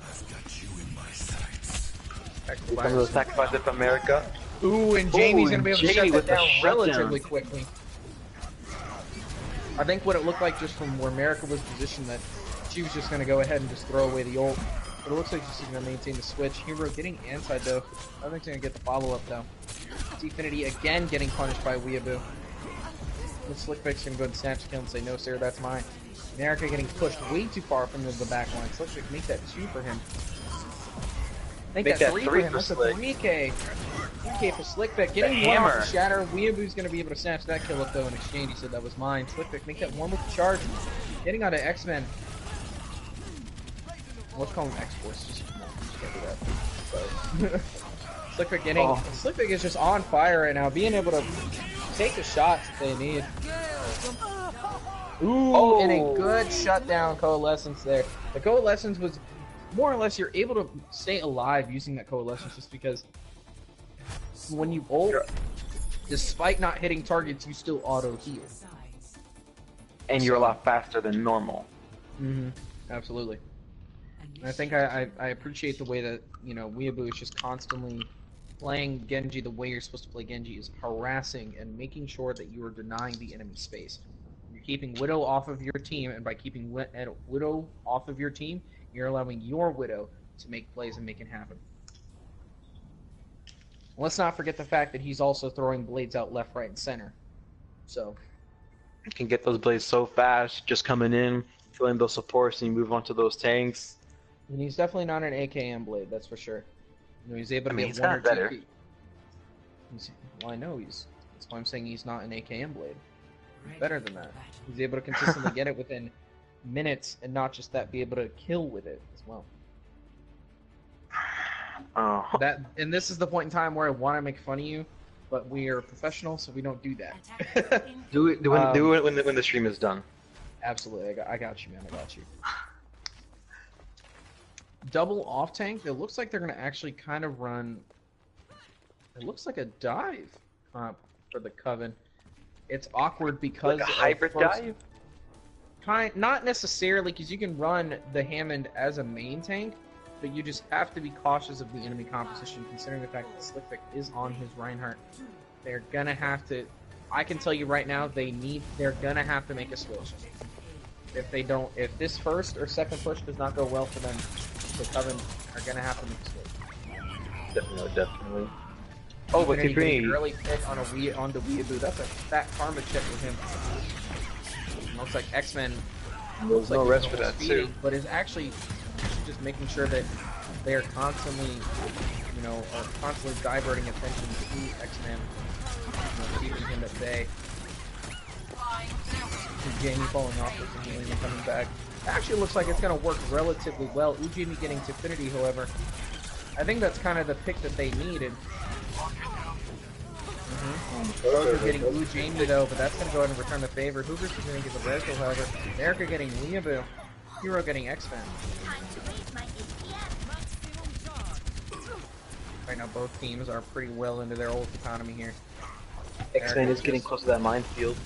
E: I've got you in my sights.
D: Here comes the sacrifice of America.
B: Ooh, and Jamie's
D: Ooh,
B: gonna be able
D: and
B: to
D: Jamie
B: shut
D: with
B: that
D: the
B: down
D: shutdown.
B: relatively quickly. I think what it looked like just from where America was positioned that she was just gonna go ahead and just throw away the ult. But it looks like she's gonna maintain the switch. Hero getting anti though. I think she's gonna get the follow up though. T-Finity again getting punished by Weeaboo. The Slickpick's gonna go ahead and snatch the kill and say, no sir, that's mine. America getting pushed way too far from the back line. Slickpick make that 2 for him. Make that 3 for him. That's a
D: Slick.
B: 3K. 3K for Slickpick.
D: The
B: Getting 1 off
D: hammer.
B: the shatter. Weeaboo's gonna be able to snatch that kill up though in exchange. He said that was mine. Slickpick make that 1 with the charge. Getting onto X-Men. Let's call him X-Force. Just can't do that. Slickpick getting.
D: Oh.
B: Slickpick is just on fire right now, being able to take the shots that they need. Ooh,
D: Oh.
B: and a good shutdown coalescence there. The coalescence was more or less you're able to stay alive using that coalescence just because when you ult, Despite not hitting targets, you still auto heal.
D: And you're a lot faster than normal.
B: Mm-hmm. Absolutely. And I think I appreciate the way that, you know, Weeaboo is just constantly playing Genji the way you're supposed to play Genji, is harassing and making sure that you are denying the enemy space. You're keeping Widow off of your team, and by keeping Widow off of your team, you're allowing your Widow to make plays and make it happen. Let's not forget the fact that he's also throwing blades out left, right, and center. So
D: You can get those blades so fast, just coming in, filling those supports, and you move on to those tanks.
B: and he's definitely not an AKM blade, that's for sure. You know, he's able to get
D: he's
B: one or
D: got better.
B: two. Well, I know he's. That's why I'm saying he's not an AKM blade. He's better than that. He's able to consistently get it within minutes, and not just that, be able to kill with it as well.
D: Oh.
B: And this is the point in time where I want to make fun of you, but we are professional, so we don't do that.
D: Do it when the stream is done.
B: Absolutely, I got you, man. I got you. Double off tank. It looks like they're gonna actually kind of run. It looks like a dive for the Coven. It's awkward because
D: Like a hybrid dive?
B: Not necessarily, because you can run the Hammond as a main tank, but you just have to be cautious of the enemy composition, considering the fact that Slickvic is on his Reinhardt. They're gonna have to. I can tell you right now, they're gonna have to make a switch. If they don't, if this first or second push does not go well for them, the Coven are gonna have to make a switch.
D: Definitely. Oh, but
B: Infinity getting
D: T3.
B: an early hit on onto Weeaboo. That's a fat karma check with him. Looks like X-Men.
D: There's no rest for that too.
B: But is actually just making sure that they are constantly, diverting attention to X-Men, keeping him at bay. Jamie falling off with the healing and coming back. Actually looks like it's going to work relatively well. Ujimi getting to Affinity, however. I think that's kind of the pick that they needed. Roger getting Ujimi though, but that's going to go ahead and return the favor. Hoovers is going to get the Resto, however. Erica getting Weeaboo. Hero getting X-Men. Right now both teams are pretty well into their ult economy here.
D: X-Men is getting close to that minefield.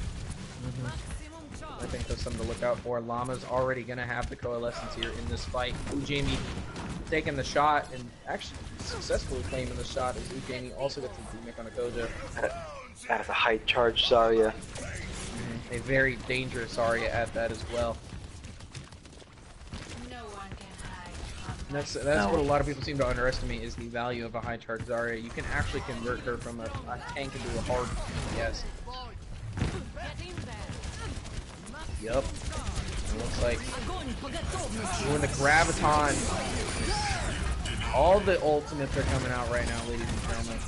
B: I think that's something to look out for. Llama's already going to have the coalescence here in this fight. Ujimi taking the shot and actually successfully claiming the shot as Ujimi also gets the remake on a Gojo.
D: That is a high charge Zarya.
B: A very dangerous Zarya at that as well.
F: No one can hide.
B: And that's what a lot of people seem to underestimate, is the value of a high charge Zarya. You can actually convert her from a tank into a hard DPS. Yup. It looks like doing the Graviton. All the ultimates are coming out right now, ladies and gentlemen.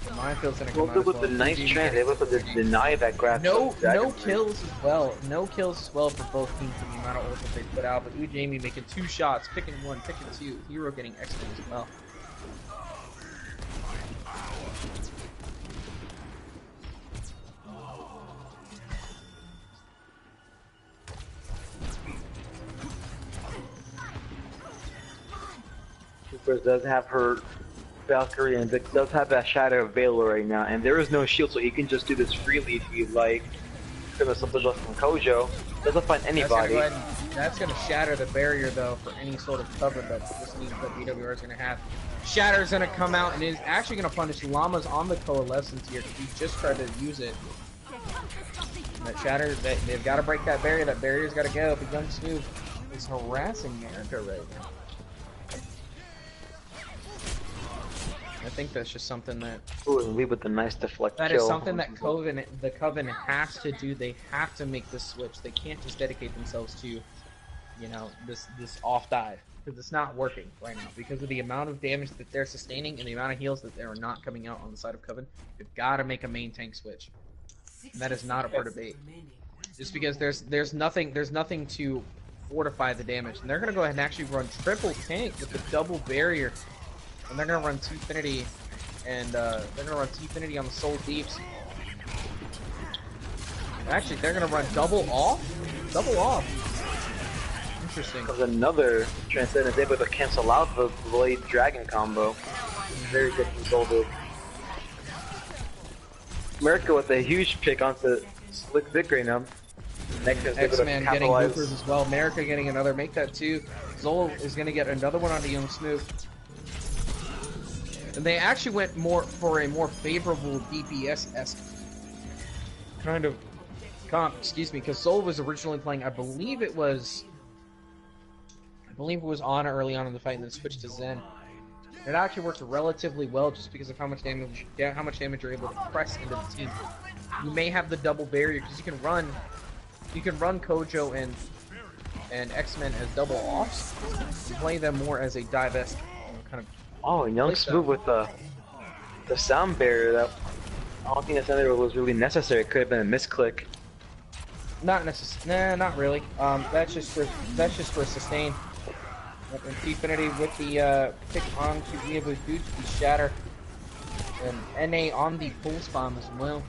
B: The Minefield's gonna come out as
D: with
B: well.
D: the nice trend, they able to deny that grab.
B: No kills as well. No kills as well for both teams for the amount of ultimates they put out. But Ujimi making 2 shots, picking 1, picking 2. Hero getting X-Men as well.
D: Super does have her Valkyrie, and Vic does have that Shadow of Valor right now, and there is no shield, so he can just do this freely if he like. Because something left from Kojo doesn't find anybody.
B: That's gonna shatter the barrier though for any sort of cover that this means that BWR is gonna have. Shatter's gonna come out and is actually gonna punish Llamas on the coalescence here because he just tried to use it. That Shatter, they've got to break that barrier. That barrier's got to go. But Young Smooth is harassing Erica right now. I think that's just something that.
D: Ooh, and leave with the nice deflect
B: That
D: kill.
B: is something that the Coven has to do. They have to make this switch. They can't just dedicate themselves to, this off dive, because it's not working right now. Because of the amount of damage that they're sustaining and the amount of heals that they are not coming out on the side of Coven, they've got to make a main tank switch. And that is not up for debate. Just because there's nothing to fortify the damage, and they're gonna go ahead and actually run triple tank with the double barrier. And they're gonna run T-Finity, and they're gonna run T-Finity on the Soul Deeps. Actually, they're gonna run double off. Double off. Interesting.
D: There's another Transcendence able to cancel out the Blade Dragon combo. Very good controlled. America with a huge pick onto Slick Vic right now.
B: X-Man getting hoopers as well. America getting another. Make that 2. Zol is going to get another one onto Young Smooth. And they actually went more for a more favorable DPS-esque kind of comp, excuse me, because Zol was originally playing, I believe it was Ana early on in the fight and then switched to Zen. It actually worked relatively well just because of how much damage you're able to press into the team. You may have the double barrier because you can run Kojo and X-Men as double offs. You play them more as a dive-esque kind of.
D: Oh, and Young Smooth with the sound barrier. That I don't think that sound barrier was really necessary. It could have been a misclick.
B: Not not really. That's just for a sustain. And Infinity with the pick on to Weeaboo due to the shatter. And NA on the pulse bomb as well.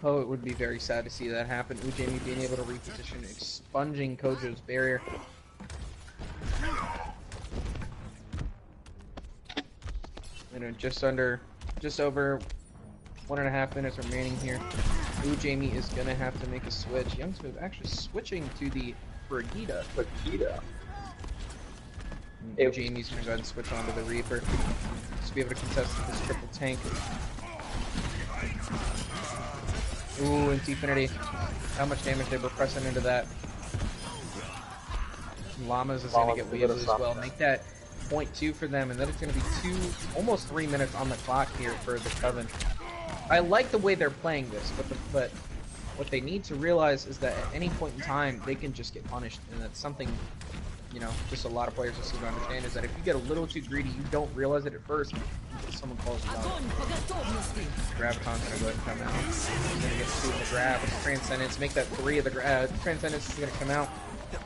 B: Oh, it would be very sad to see that happen. Ujami being able to reposition, expunging Kojo's barrier. And just over 1.5 minutes remaining here. Ujami is gonna have to make a switch. Young Smooth actually switching to the Brigida. Ujami's gonna go ahead and switch onto the Reaper. Just be able to contest this triple tank. Ooh, into Infinity. How much damage they were pressing into that. Llamas is going to get Weeaboo as well. Make that 0.2 for them, and then it's going to be almost 3 minutes on the clock here for the Coven. I like the way they're playing this, but what they need to realize is that at any point in time, they can just get punished, and that's something, you know, just a lot of players just need to understand, is that if you get a little too greedy, you don't realize it at first, until someone calls you out. Graviton's gonna go ahead and come out. He's gonna get 2 in the grab. It's Transcendence. Make that 3 of the grab. Transcendence is gonna come out.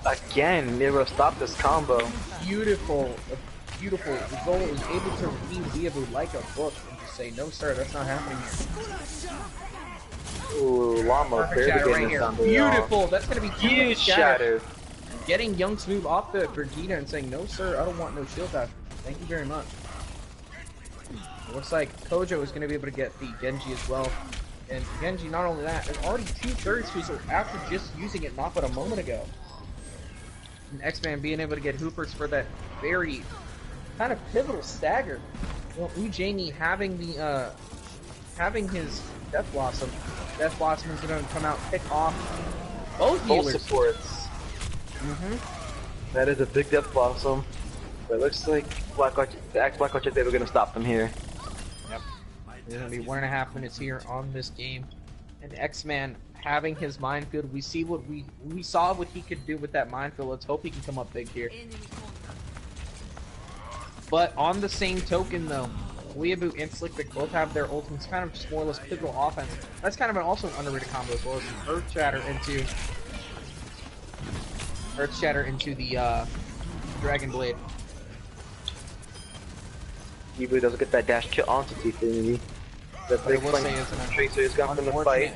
D: Again, they will stop this combo.
B: Beautiful. Beautiful. Zol is able to read Weeaboo like a book and just say, no sir, that's not happening here.
D: Ooh, Llama barely
B: right here. Beautiful. That's gonna be
D: huge shatter.
B: Getting Young Smooth off the Brigida and saying, no sir, I don't want no shield after. Thank you very much. It looks like Kojo is going to be able to get the Genji as well. And Genji, not only that, is already 2/3 fizzle after just using it not but a moment ago. And X-Man being able to get Hoopers for that very kind of pivotal stagger. Well, Ujami having the having his Death Blossom. Death Blossom is going to come out, pick off both healers.
D: Supports. That is a big Death Blossom. But it looks like Black Watch they were going to stop them here.
B: Yep. There's going to be 1.5 minutes here on this game. And X-Man having his minefield. We saw what he could do with that minefield. Let's hope he can come up big here. But on the same token though, Weeaboo and Slickvic both have their ultimates, kind of just more or less pivotal offense. That's kind of also an underrated combo as well as Earth Shatter into the Dragon Blade.
D: Weeaboo doesn't get that dash kill onto T-Finity.
B: But I will say is
D: Tracer has gone from the fight.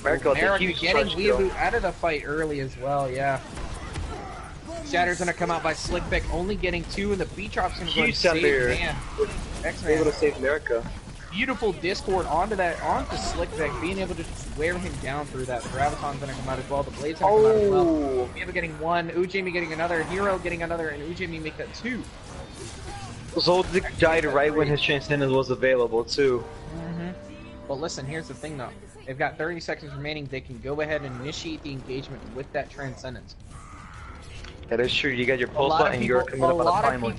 D: America
B: getting Weeaboo out of the fight early as well, yeah. Shatter's gonna come out by Slickvic, only getting 2, and the B-Drop's gonna go and save man. X-Man.
D: Able to save America.
B: Beautiful Discord onto Slickvic, being able to just wear him down through that. Graviton's gonna come out as well, the Blade's gonna come out as well. Weeaboo getting 1, Ujami getting another, Hero getting another, and Ujami make that 2.
D: Zoldyck died right when his Transcendence was available too.
B: But listen, here's the thing though. They've got 30 seconds remaining. They can go ahead and initiate the engagement with that Transcendence.
D: That is true. You got your pulse button and you're coming up on a primal.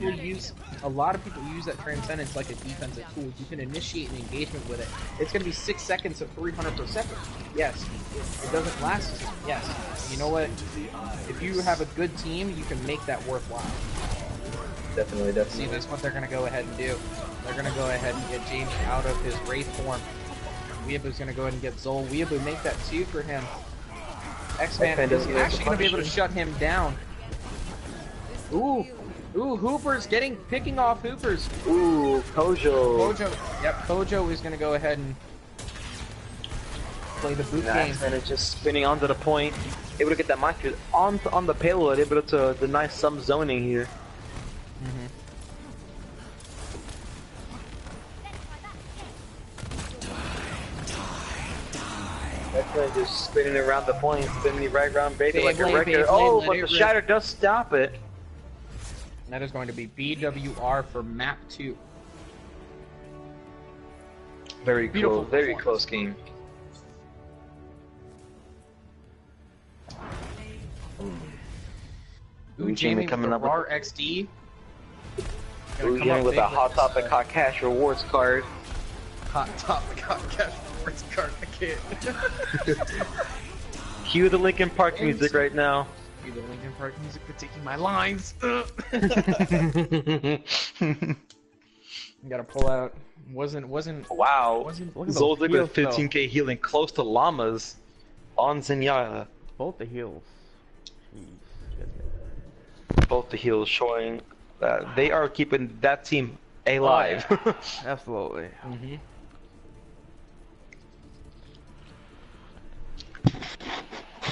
B: A lot of people use that Transcendence like a defensive tool. You can initiate an engagement with it. It's going to be 6 seconds of 300 per second. Yes. It doesn't last. Yes. You know what? If you have a good team, you can make that worthwhile.
D: Definitely.
B: See, that's what they're going to go ahead and do. They're going to go ahead and get James out of his Wraith form. Weeaboo's going to go ahead and get Zol. Weeaboo make that 2 for him. X-Man is actually going to be able to shut him down. Ooh, Hoopers picking off Hoopers.
D: Ooh, Kojo.
B: Yep, Kojo is going to go ahead and play the boot game.
D: And it's just spinning onto the point. Able to get that minefield on the payload, able to deny some zoning here. Definitely just spinning around the point, spinning right around Beta like a
B: Beyblade,
D: regular.
B: Beyblade,
D: Oh,
B: let
D: but
B: it
D: the
B: rip.
D: shatter does stop it.
B: That is going to be BWR for map 2.
D: Very
B: Beautiful
D: cool, very
B: performance.
D: close game.
B: Ooh, Jamie coming up with RAR XD.
D: Ooh, Jamie with a Hot Topic Hot Cash rewards card.
B: Hot Topic Hot Cash rewards card. I can't.
D: Cue the Linkin Park music right now.
B: Cue the Linkin Park music for taking my lines. Gotta pull out. Wasn't.
D: Wow.
B: Wasn't.
C: Look at those
D: Zoldyck
C: heals,
D: with 15k healing close to Llamas on Zenyatta.
C: Both the heals. Jeez.
D: Both the heals showing that they are keeping that team alive.
C: Absolutely.
B: Mm-hmm.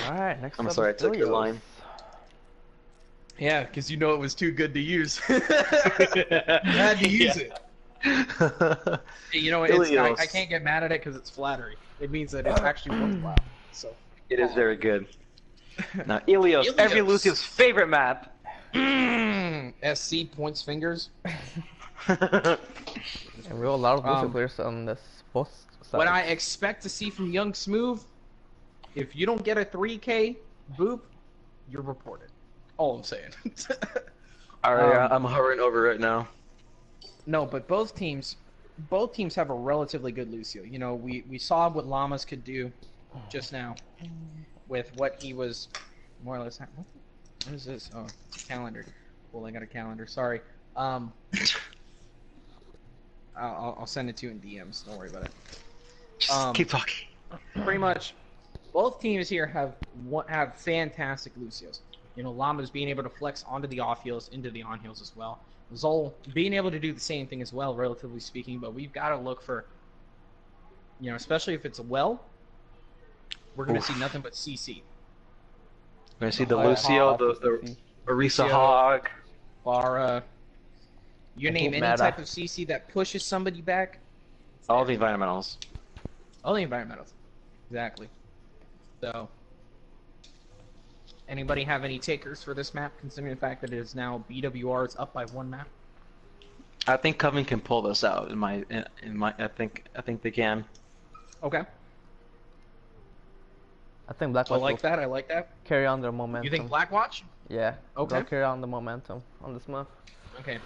C: Alright, next
D: I'm
C: up
D: sorry, I
C: is
D: took your
C: Ilios.
D: line.
B: Yeah, because you know it was too good to use. You had to use it. Hey, you know what?
D: Ilios.
B: I can't get mad at it because it's flattery. It means that it's actually worthwhile. So.
D: It is very good. Now, Ilios, every
B: Ilios.
D: Lucio's favorite map.
B: SC points fingers.
C: And we have a lot of Lucio
B: Um,
C: players on this both sides.
B: What I expect to see from Young Smooth, if you don't get a 3K boop, you're reported. All I'm saying.
D: Alright, I'm hovering over it now.
B: No, but both teams have a relatively good Lucio. You know, we saw what Llamas could do just now with what he was more or less. What is this? Oh, calendar. Well, I got a calendar. Sorry. I'll send it to you in DMs. Don't worry about it.
D: Just keep talking.
B: Pretty much, both teams here have fantastic Lucios. You know, Llama's being able to flex onto the off heals, into the on heals as well. Zol being able to do the same thing as well, relatively speaking. But we've got to look for, you know, especially if it's a well, we're going to see nothing but CC.
D: We're gonna see the Lucio, the Orisa Hog.
B: Or you name any
C: meta.
B: type of CC that pushes somebody back.
D: All the environmentals.
B: All the environmentals. Exactly. So, anybody have any takers for this map, considering the fact that it is now BWR is up by 1 map?
D: I think Coven can pull this out. I think they can.
B: Okay.
C: I think Blackwatch
B: I like
C: will
B: that. I like that.
C: carry on their momentum.
B: You think Blackwatch?
C: Yeah.
B: Okay.
C: They'll carry on the momentum on this month.
B: Okay.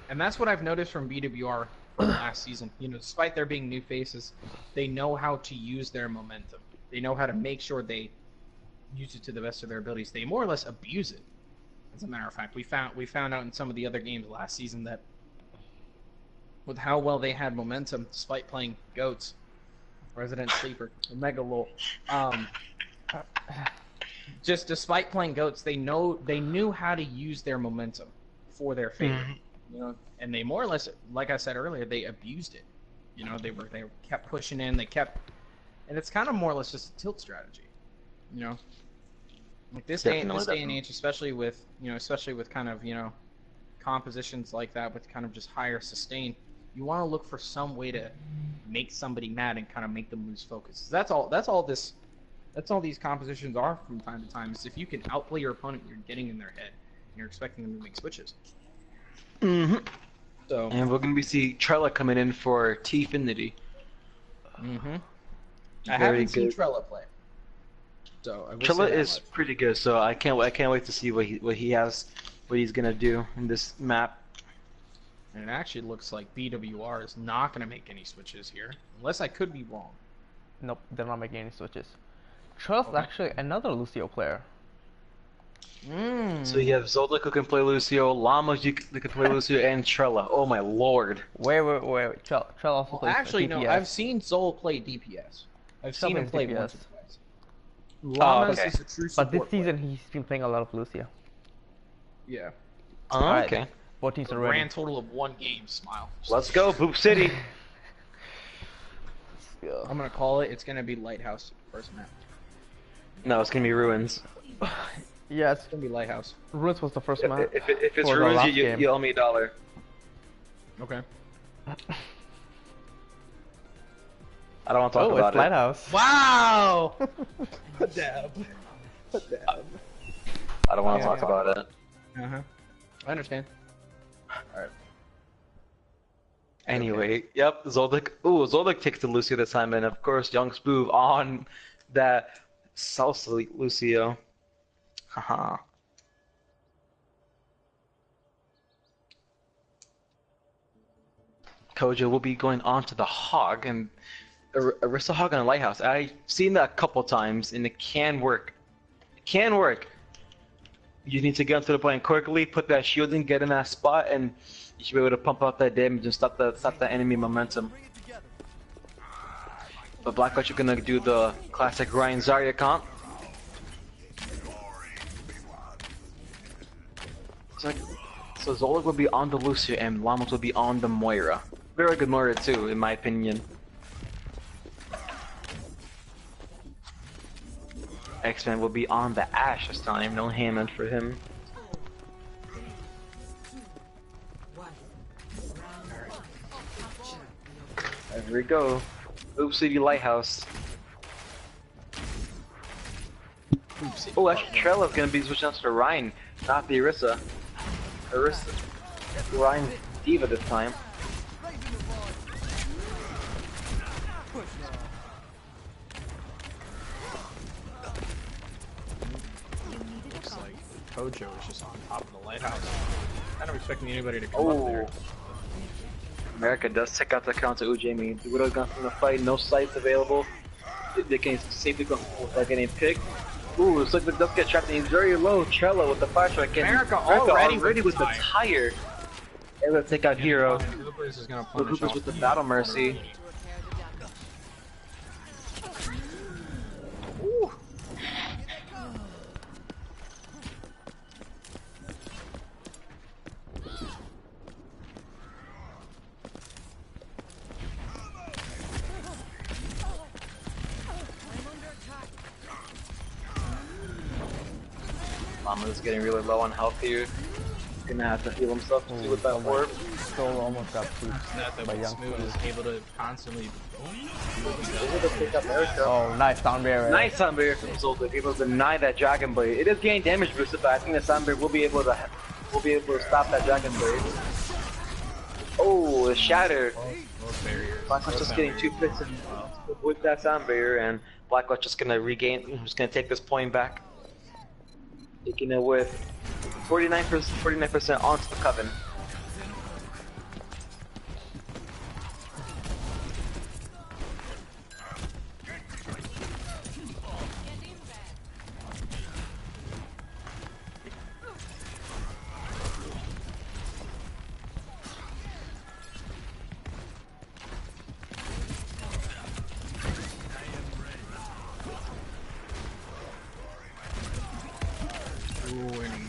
B: And that's what I've noticed from BWR last season. You know, despite there being new faces, they know how to use their momentum. They know how to make sure they use it to the best of their abilities. They more or less abuse it. As a matter of fact, we found out in some of the other games last season that with how well they had momentum, despite playing goats, Resident Sleeper, Omega Lol, just despite playing goats, they knew how to use their momentum for their favor. You know, and they more or less, like I said earlier, they abused it. You know, they kept pushing in, and it's kind of more or less just a tilt strategy. You know, like this day and age, especially with kind of, you know, compositions like that with kind of just higher sustain, you want to look for some way to make somebody mad and kind of make them lose focus. That's all these compositions are from time to time. Is if you can outplay your opponent, you're getting in their head and you're expecting them to make switches.
D: Mm-hmm.
B: So.
D: And we're gonna see Trella coming in for T-Finity.
B: Mm-hmm. I haven't seen Trella play. So I will
D: Trella
B: say that
D: is
B: much.
D: pretty good, so I can't wait to see what he's gonna do in this map.
B: And it actually looks like BWR is not going to make any switches here, unless I could be wrong.
C: Nope, they're not making any switches. Trella's actually another Lucio player.
D: So you have Zoldyck who can play Lucio, Llama who can play Lucio, and Trella. Oh my lord!
C: Wait. Trella also
B: Well,
C: plays
B: actually, no.
C: DPS.
B: I've seen Zol play DPS. I've seen him play
C: DPS.
B: once or twice. Llamas
D: okay.
B: is a true
C: But this
B: support
C: season
B: player.
C: he's been playing a lot of Lucio.
B: Yeah.
D: Oh,
C: Alright.
D: okay.
C: Both teams
B: A
C: are ready.
B: grand total of 1 game. Smile.
D: Let's go, Boop City.
B: I'm gonna call it. It's gonna be Lighthouse first map.
D: No, it's gonna be Ruins.
C: Yeah, it's,
B: It's gonna be Lighthouse.
C: Ruins was the first map.
D: If it's
C: for the
D: Ruins,
C: last
D: you
C: game.
D: owe me $1.
B: Okay.
D: I don't want to talk
A: Oh,
D: about
A: it's
D: it.
A: Lighthouse.
B: Wow! Dab.
D: I don't want to talk about it.
B: Uh-huh. I understand. Alright.
D: Anyway, yep, Zoldyck. Ooh, Zoldyck takes the Lucio this time, and of course, Young Spoov on that South Lucio. Haha. Kojo will be going on to the Hog, and Orisa Hog on a Lighthouse. I've seen that a couple times, and it can work. It can work. You need to get onto the point quickly, put that shield in, get in that spot, and you should be able to pump out that damage and stop the enemy momentum. But Blackwatch are gonna do the classic Ryan Zarya comp. So Zoldyck will be on the Lucio and Llamas will be on the Moira. Very good Moira too, in my opinion. X-Men will be on the Ashe this time, no Hammond for him. There we go. Oops City Lighthouse. Oh, actually Trela's gonna be switching out to Ryan, not the Orisa. Ryan Diva this time.
B: Looks like Kojo is just on top of the lighthouse. Kind of expecting anybody to come up there.
D: America does take out the counter Ujami. The Widow's gone from the fight, no sights available. They can safely go without getting picked. Ooh, looks like the does get trapped and he's very low. Trello with the fire strike.
B: America already with
D: the tire. Able to take out Hero.
B: Hoopers is gonna
D: Hoopers with the Battle Mercy. Ooh. Mama's getting really low on health here. He's gonna have to heal himself to see with that orb.
A: Soul almost got
B: That
A: by
B: was
A: Young
B: Smooth is able to constantly.
D: Able to pick up Erica.
A: Oh, nice sound barrier.
D: Nice sound barrier from Zoldyck, able to deny that Dragon Blade. It is getting damage boosted, but I think the sound barrier will be able to stop that Dragon Blade. Oh, the Shatter. Blackwatch just getting 2 picks with that sound barrier, and Blackwatch just gonna take this point back. Taking it with 49% onto the Coven.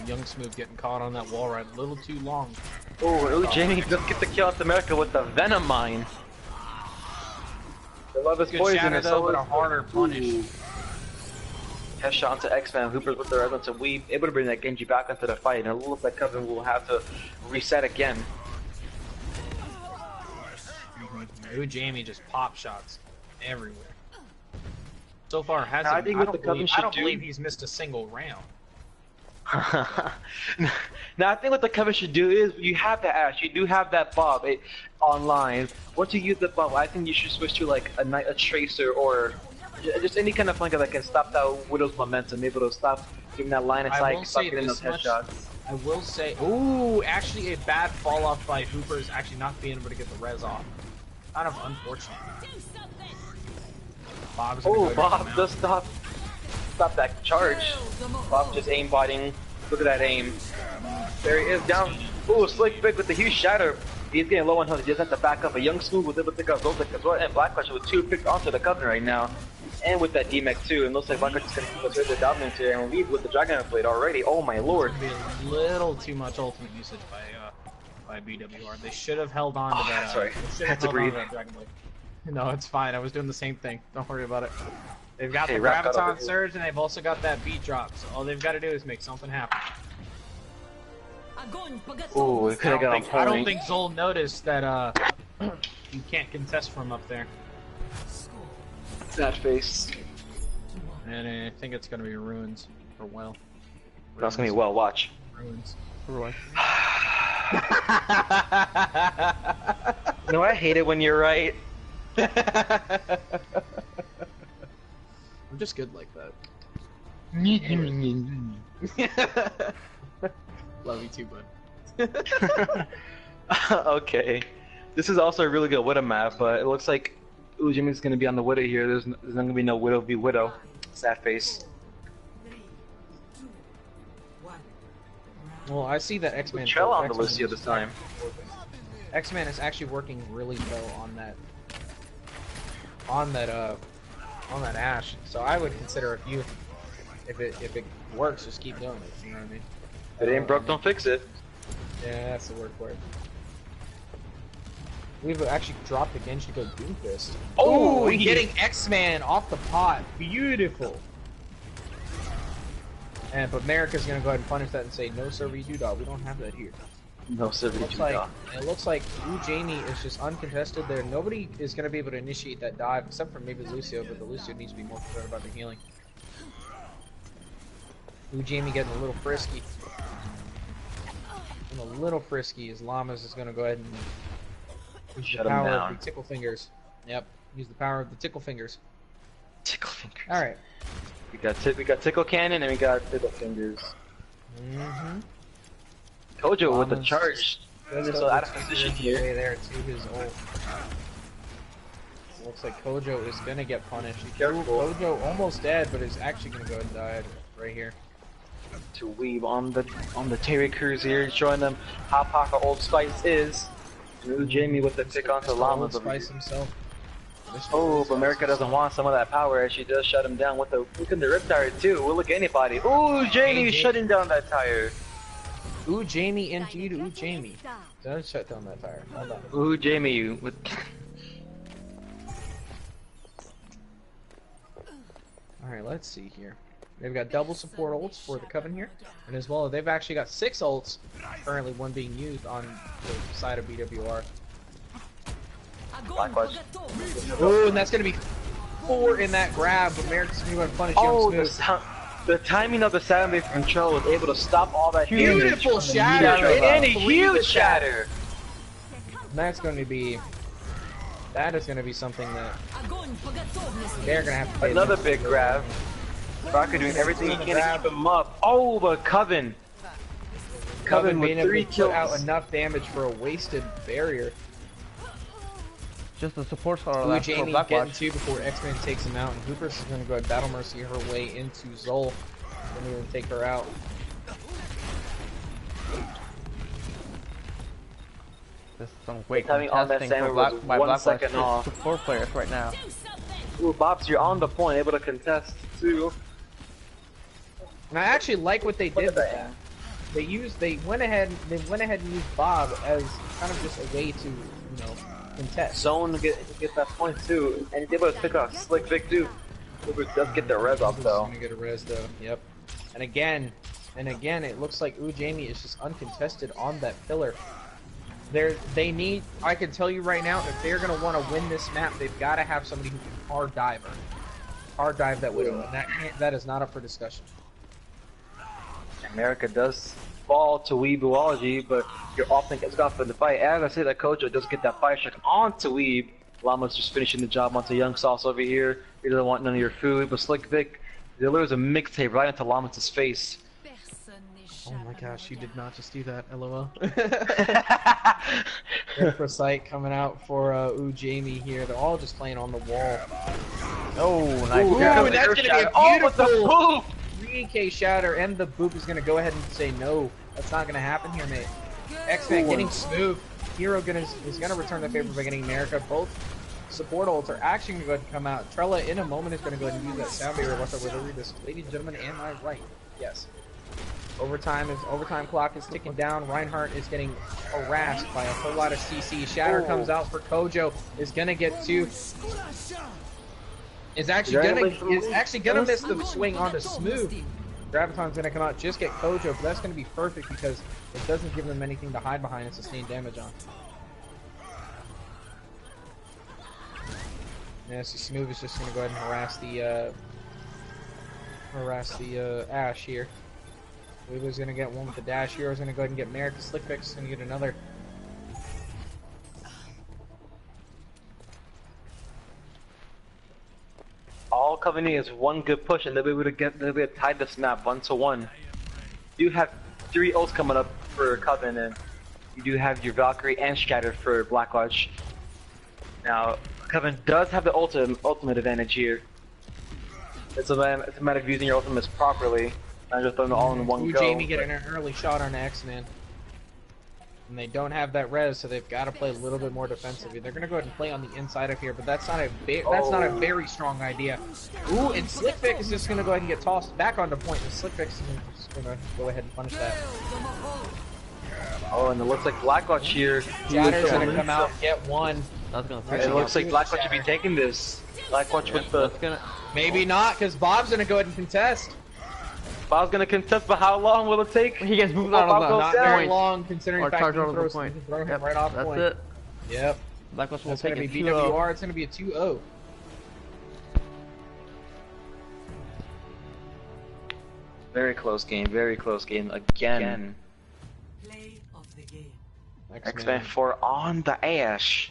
B: Young Smooth getting caught on that wall ride a little too long.
D: Oh, Jamie just get the kill out America with the Venom Mine. The love is
B: Good
D: poison,
B: shatter
D: and
B: though,
D: so
B: but
D: is
B: a harder punish.
D: Headshot onto X-Man, Hoopers with the red to Weave, able to bring that Genji back into the fight, and it looks like Coven will have to reset again.
B: Ooh, Jamie just pop shots everywhere. So far, hasn't.
D: I don't
B: believe he's missed a single round.
D: Now I think what the Coven should do is you have the Ashe, you do have that Bob online. Once you use the Bob, I think you should switch to like a Tracer or just any kind of flanker that can stop that Widow's momentum, able to stop giving that line of sight, stop getting those headshots.
B: I will say, ooh, actually a bad fall off by Hoopers, actually not being able to get the res off. Kind of unfortunate.
D: Bob does stop that charge. Bob just aimbotting. Look at that aim. There he is down. Ooh, Slick Vic with the huge shatter. He's getting low on health. He just has to back up. A Young Smooth was able to pick up Zoldyck as well. And Blackwatch with 2 picks onto the Coven right now. And with that D-Mech too. And looks like Blackwatch is going to keep us the dominance here. And lead with the Dragon Blade already. Oh my lord.
B: It's gonna be a little too much ultimate usage by BWR. They should have held on to that.
D: Sorry. Had to breathe.
B: Dragon Blade. No, it's fine. I was doing the same thing. Don't worry about it. They've got the
D: Raph got
B: Graviton Surge, and they've also got that beat drop. So all they've got to do is make something happen.
D: Ooh, we could have got on point.
B: I don't think Zol noticed that you can't contest from up there.
D: That face.
B: And I think it's gonna be ruins or well.
D: That's gonna be well. Watch.
B: Ruins.
A: Ruin.
D: No, I hate it when you're right.
B: I'm just good like that. Love you too, bud.
D: Okay. This is also a really good Widow map, but it looks like Jimmy's gonna be on the Widow here. There's not gonna be no Widow v Widow. Sad face.
B: Well, I see that X-Man.
D: Trell on the Lucio this time.
B: X-Man is actually working really well on that Ashe. So I would consider if it works, just keep doing it. You know what I mean?
D: If it ain't broke, don't fix it.
B: Yeah, that's the word for it. We've actually dropped the Genji to go Doomfist. Oh,
D: he-
B: getting X-Man off the pot. Beautiful. But America's gonna go ahead and punish that and say, no sir, we do dog. We don't have that here.
D: No, sir,
B: It looks like Jamie is just uncontested there. Nobody is gonna be able to initiate that dive except for maybe Lucio, but the Lucio needs to be more concerned about the healing. Jamie getting a little frisky. And a little frisky as Llamas is gonna go ahead and use the power of the tickle fingers. Yep, use the power of the tickle fingers.
D: Tickle fingers.
B: Alright.
D: We got tickle cannon and we got tickle fingers.
B: Mm-hmm.
D: Kojo with the charge. So out of position here.
B: There to his ult. Looks like Kojo is gonna get punished.
D: Careful.
B: Kojo almost dead, but is actually gonna go ahead and die right here.
D: To weave on the Terry Crews here, showing them how powerful Old Spice is. And Jamie with the pick onto Llamas over here.
B: Spice himself.
D: Oh, but America doesn't want some of that power as she does shut him down with the look at the rip tire too. We'll look at anybody. Ooh, Jamie shutting down that tire.
B: Ooh, Jamie indeed. Ooh, Jamie. Don't shut down that tire. Hold on.
D: Ooh, Jamie with.
B: Alright, let's see here. They've got double support ults for the Coven here. And as well, they've actually got 6 ults. Currently, one being used on the side of BWR.
D: Likewise.
B: Ooh, and that's going to be 4 in that grab. America's going to go ahead and punish Young Smooth.
D: The timing of the Saturday from Trell was able to stop all that
B: Beautiful shatter!
D: And a huge shatter!
B: That's going to be... That is going to be something that... They're going to have to pay
D: Another big grab. Rocket doing everything he can to keep him up. Oh, but Coven
B: being
D: with
B: able
D: 3
B: to
D: kills.
B: put out enough damage for a wasted barrier.
A: Just the supports are
B: Ooh,
A: left for
B: Jamie
A: Blackwatch.
B: getting 2 before X-Man takes him out, and Hoopers is going to go ahead and Battle Mercy her way into Zol. Then we're going to take her out.
A: There's some great
D: Having on that
A: contesting
D: Samuel
A: for
D: was
A: by
D: 1
A: Blackwatch
D: second off.
A: support players right now.
D: Ooh, Bobs, you're on the point, able to contest too.
B: And I actually like what they did with that. They went ahead and used Bob as kind of just a way to, contest.
D: Zone to get that point too, and he's able to pick up Slick Vic too. Cooper does get the res off though.
B: Gonna get a res though. Yep. And again, it looks like Jamie is just uncontested on that pillar. I can tell you right now, if they're gonna want to win this map, they've got to have somebody who can hard dive her. Hard dive that Widow, and that is not up for discussion.
D: America does fall to Weebuology, but you're often gets off in the fight. As I say, that Kojo does get that fire check onto Weeb. Llama's just finishing the job onto Young Sauce over here. He doesn't want none of your food, but Slick Vic delivers a mixtape right into Llamas' face.
B: Oh my gosh, you did not just do that, LOL. For sight coming out for Jamie here. They're all just playing on the wall.
A: Oh, nice.
B: Ooh,
A: grab.
B: and that's going to be a
D: Oh, with the
B: beautiful
D: boop!
B: 3K shatter, and the boop is going to go ahead and say no. That's not going to happen here, mate. X-Man getting smooth. Hero is going to return the favor by getting America. Both support ults are actually going to go ahead and come out. Trella in a moment is going to go ahead and use that sound barrier left over this. Ladies and gentlemen, am I right? Yes. Overtime clock is ticking down. Reinhardt is getting harassed by a whole lot of CC. Shatter comes out for Kojo. Is gonna get 2. Is actually gonna miss the swing onto Smooth. Graviton's gonna come out, just get Kojo, but that's gonna be perfect because it doesn't give them anything to hide behind and sustain damage on. Yeah, so Smooth is just gonna go ahead and harass the Ash here. Weaver's gonna get one with the dash. Hero's gonna go ahead and get Merrick. Slick Vic's gonna get another.
D: All Coven needs is one good push, and they'll be able to tie this map 1-1. You have 3 ults coming up for Coven, and you do have your Valkyrie and Shatter for Blackwatch. Now, Coven does have the ultimate advantage here. It's a matter of using your ultimates properly, not just throwing them all in one go.
B: Jamie getting an early shot on X-Man. And they don't have that res, so they've got to play a little bit more defensively. They're gonna go ahead and play on the inside of here, but that's not a very strong idea. Ooh, and Slick Vic is just gonna go ahead and get tossed back onto point. And Slick Vic is just gonna go ahead and punish that.
D: Oh, and it looks like Blackwatch here.
B: Shatter's gonna come out, get one.
D: It looks like Blackwatch should be taking this. Blackwatch with the.
B: Maybe not, because Bob's gonna go ahead and contest.
D: Bob's gonna contest, but how long will it take?
A: He gets moved out of the
B: Not very long, considering the fact that he can throw him right off point.
A: That's it.
B: Yep.
A: Blackwatch will
B: That's
A: take
B: gonna
A: it
B: be
A: 2-0.
B: BWR. It's gonna be a 2-0.
D: Very close game. Very close game again.
F: Play of the game.
D: X-Men 4 on the Ash.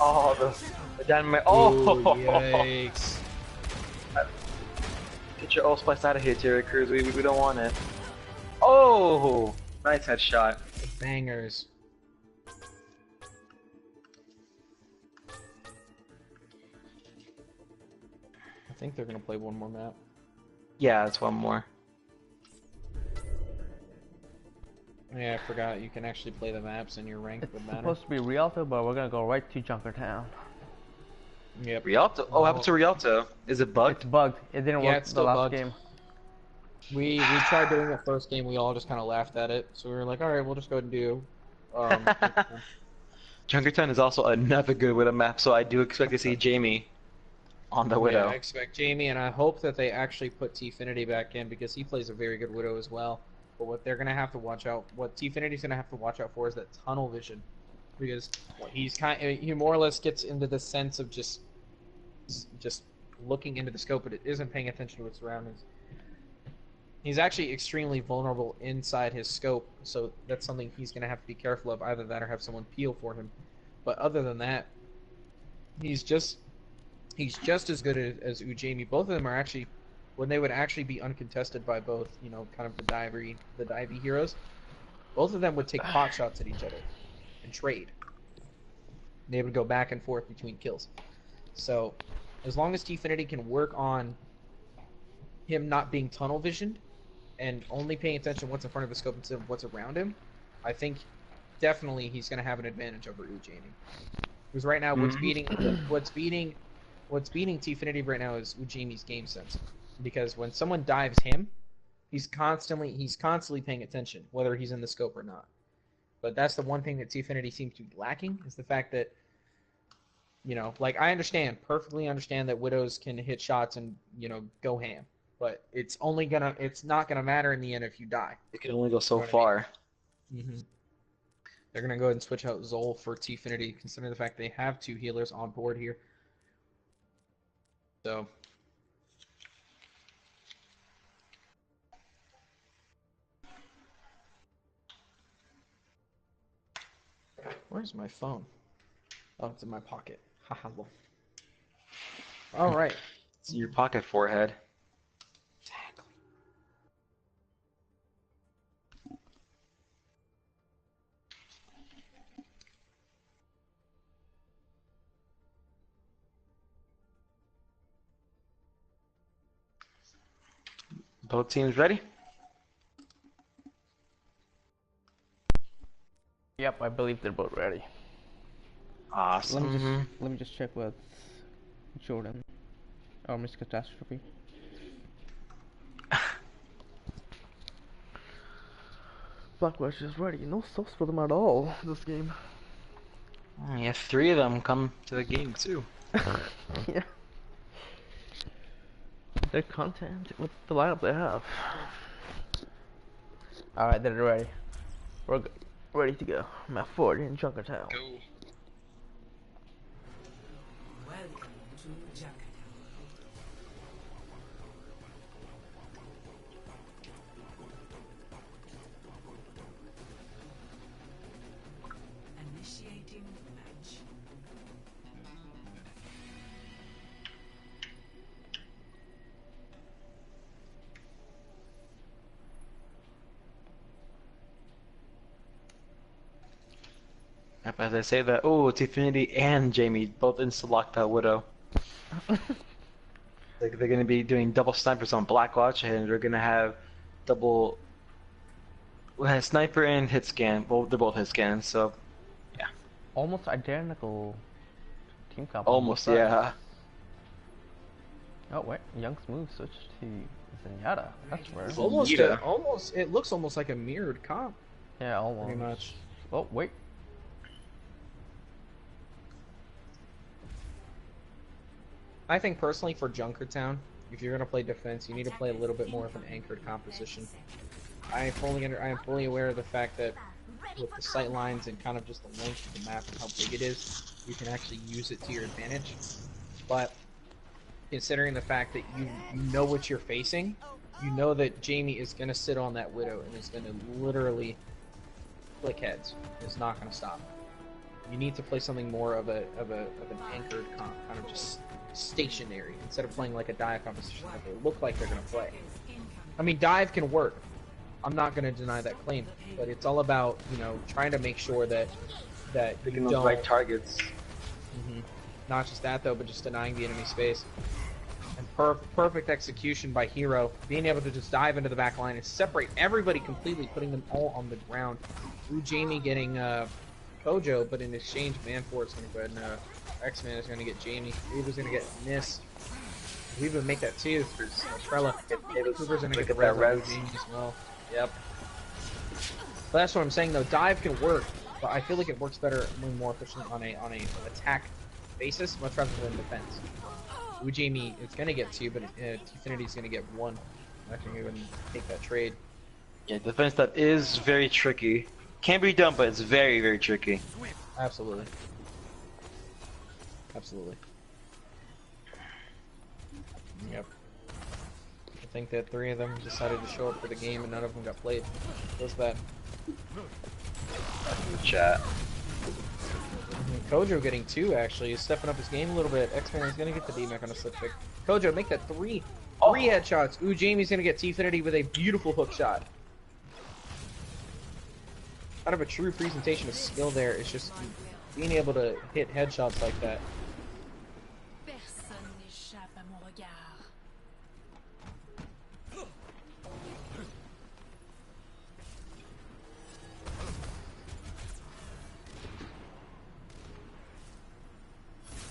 D: Oh, the dynamite. Oh,
B: ooh, yikes.
D: Get your old spice out of here, Terry Crews. We don't want it. Oh, nice headshot.
B: Bangers. I think they're gonna play one more map.
D: Yeah, it's one more.
B: Yeah, I forgot you can actually play the maps in your rank
A: It's
B: with banner.
A: supposed to be Rialto, but we're gonna go right to Junkertown.
B: Yep.
D: Rialto? Oh, what happened to Rialto? Is it bugged?
A: It's bugged. It didn't
B: Yeah,
A: work
B: it's
A: the
B: still
A: last
B: bugged.
A: game.
B: We tried doing it first game. We all just kind of laughed at it. So we were like, all right, we'll just go ahead and do.
D: Junkertown is also another good Widow map, so I do expect to see Jamie on the Widow.
B: Yeah, I expect Jamie, and I hope that they actually put T-Finity back in because he plays a very good Widow as well. But what they're gonna have to watch out, what T-Finity's gonna have to watch out for is that tunnel vision, because he more or less gets into the sense of just looking into the scope, but it isn't paying attention to its surroundings. He's actually extremely vulnerable inside his scope, so that's something he's gonna have to be careful of. Either that or have someone peel for him. But other than that, he's just as good as Ujami. Both of them are actually, when they would actually be uncontested by both, you know, kind of the divey heroes, both of them would take pot shots at each other and trade. They would go back and forth between kills. So, as long as T-Finity can work on him not being tunnel visioned and only paying attention to what's in front of the scope instead of what's around him, I think definitely he's going to have an advantage over Ujami. Because right now, what's beating T-Finity right now is Ujami's game sense. Because when someone dives him, he's constantly paying attention, whether he's in the scope or not. But that's the one thing that T-Finity seems to be lacking, is the fact that, you know, like, I perfectly understand that Widows can hit shots and, you know, go ham. But it's not gonna matter in the end if you die.
D: It can only go so far.
B: Mm-hmm. They're gonna go ahead and switch out Zol for T-Finity, considering the fact they have 2 healers on board here. So. Where's my phone? Oh, it's in my pocket. Haha. All right.
D: It's in your pocket, forehead.
B: Exactly.
D: Both teams ready?
A: Yep, I believe they're both ready.
D: Awesome.
A: Let me just check with Jordan or Miss Catastrophe. Blackwatch is ready. No subs for them at all this game.
D: Yeah, 3 of them come to the game too.
A: Yeah. Their content with the lineup they have. Alright, they're ready. Ready to go. I'm at Ford in Junkertown.
B: Go.
F: Welcome to Junkertown. Initiating match.
D: As I say that, oh, Tiffany and Jamie both insta-locked that Widow. Like they're gonna be doing double snipers on Blackwatch, and they're gonna have double sniper and hit scan. Well, they're both hit scans, so yeah.
A: Almost identical team comp.
D: Almost, yeah.
A: Oh wait, Young Smooth switched to Zenyatta. That's rare.
B: Almost. It looks almost like a mirrored comp.
A: Yeah, almost.
B: Pretty much.
A: Oh wait.
B: I think personally for Junkertown, if you're gonna play defense, you need to play a little bit more of an anchored composition. I am fully aware of the fact that with the sight lines and kind of just the length of the map and how big it is, you can actually use it to your advantage. But considering the fact that you know what you're facing, you know that Jamie is gonna sit on that Widow and is gonna literally flick heads. It's not gonna stop. You need to play something more of an anchored comp, kind of just stationary, instead of playing like a dive composition that they look like they're going to play. I mean, dive can work. I'm not going to deny that claim, but it's all about, you know, trying to make sure that
D: Picking
B: you
D: those
B: don't...
D: right targets.
B: Not just that, though, but just denying the enemy space. And perfect execution by Hero, being able to just dive into the back line and separate everybody completely, putting them all on the ground. Through Jamie getting Kojo, but in exchange, Manfor is going to go ahead and X-Man is going to get Jamie. Reaver's going to get Nis. Reaver would make that too for Trella. Reaver's going to get the res on Jamie as well. Yep. But that's what I'm saying though. Dive can work, but I feel like it works better and more efficient on a attack basis, much rather than defense. Jamie is going to get 2, but T-Finity's going to get 1. I can even take that trade.
D: Yeah, defense that is very tricky. Can be done, but it's very, very tricky.
B: Absolutely. Absolutely. Yep. I think that 3 of them decided to show up for the game and none of them got played. What's that?
D: In the chat.
B: Kojo getting 2 actually. He's stepping up his game a little bit. X-Man is gonna get the D-Mac on a slip pick. Kojo, make that 3 headshots. Ooh, Jamie's gonna get T-Finity with a beautiful hook shot. Kind of a true presentation of skill there. It's just being able to hit headshots like that.
G: Personne n'échappe à mon regard.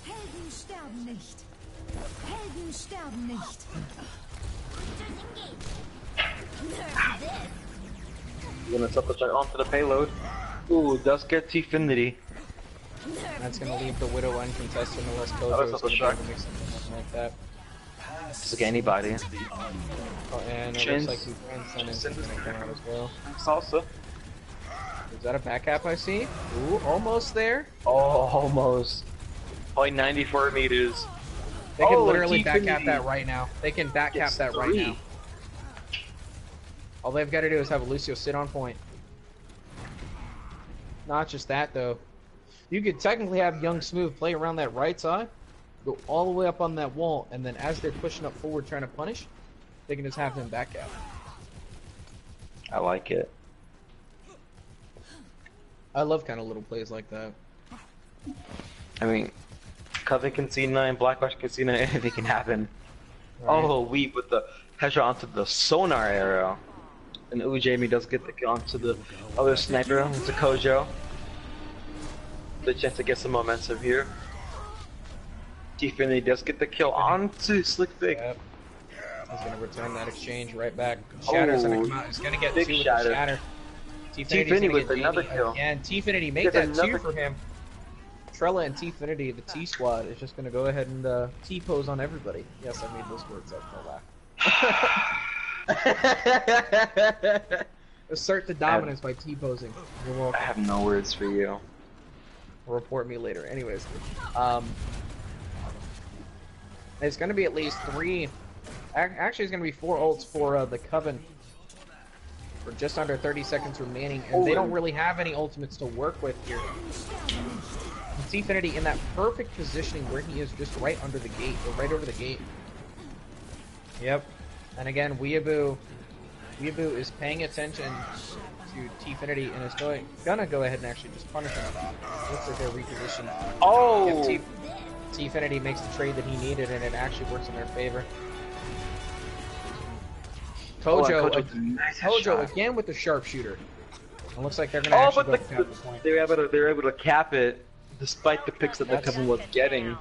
H: Helden sterben nicht. Helden sterben nicht.
D: You're gonna suck onto the payload. Ooh, does get T-Finity.
B: That's gonna leave the Widow uncontested unless Kojo is gonna be able to make something like that.
D: Just like anybody.
B: Oh, and it looks like Transcendence is gonna come out as well.
D: Salsa.
B: Is that a back cap I see? Ooh, almost there.
D: Oh, almost. Only 94 meters.
B: They can literally back cap that right now. They can back cap that right
D: 3.
B: now. All they've got to do is have Lucio sit on point. Not just that though. You could technically have Young Smooth play around that right side, go all the way up on that wall, and then as they're pushing up forward trying to punish, they can just have them back out.
D: I like it.
B: I love kind of little plays like that.
D: I mean, Coven can see 9, Blackwatch can see 9, anything can happen.
B: Right.
D: Oh, Weep with the headshot onto the sonar arrow. And ooh, Jamie does get the kill onto the other sniper, it's a Kojo. The chance to get some momentum here. T-Finity does get the kill onto Slick Big.
B: Yep. He's gonna return that exchange right back. Shatter's gonna come out. He's gonna get 2 with the Shatter.
D: T-Finity with another kill.
B: And T-Finity make that 2 for him. Trella and T-Finity, the T-Squad, is just gonna go ahead and T-pose on everybody. Yes, I made those words up. No laugh. Assert the dominance by T-posing. You're
D: I
B: welcome.
D: have no words for you.
B: Report me later. Anyways, it's gonna be at least 3. Actually, it's gonna be 4 ults for the Coven. For just under 30 seconds remaining, and they don't really have any ultimates to work with here. T-Finity in that perfect positioning where he is, just right under the gate, or right over the gate. Yep. And again, Weeaboo is paying attention to T-Finity and is gonna go ahead and actually just punish him. Looks like they're repositioned.
D: Oh!
B: Yep, T-Finity makes the trade that he needed, and it actually works in their favor. Kojo again with the sharpshooter. It looks like they're gonna actually go cap the point.
D: They're able to cap it despite the picks that the Coven was getting.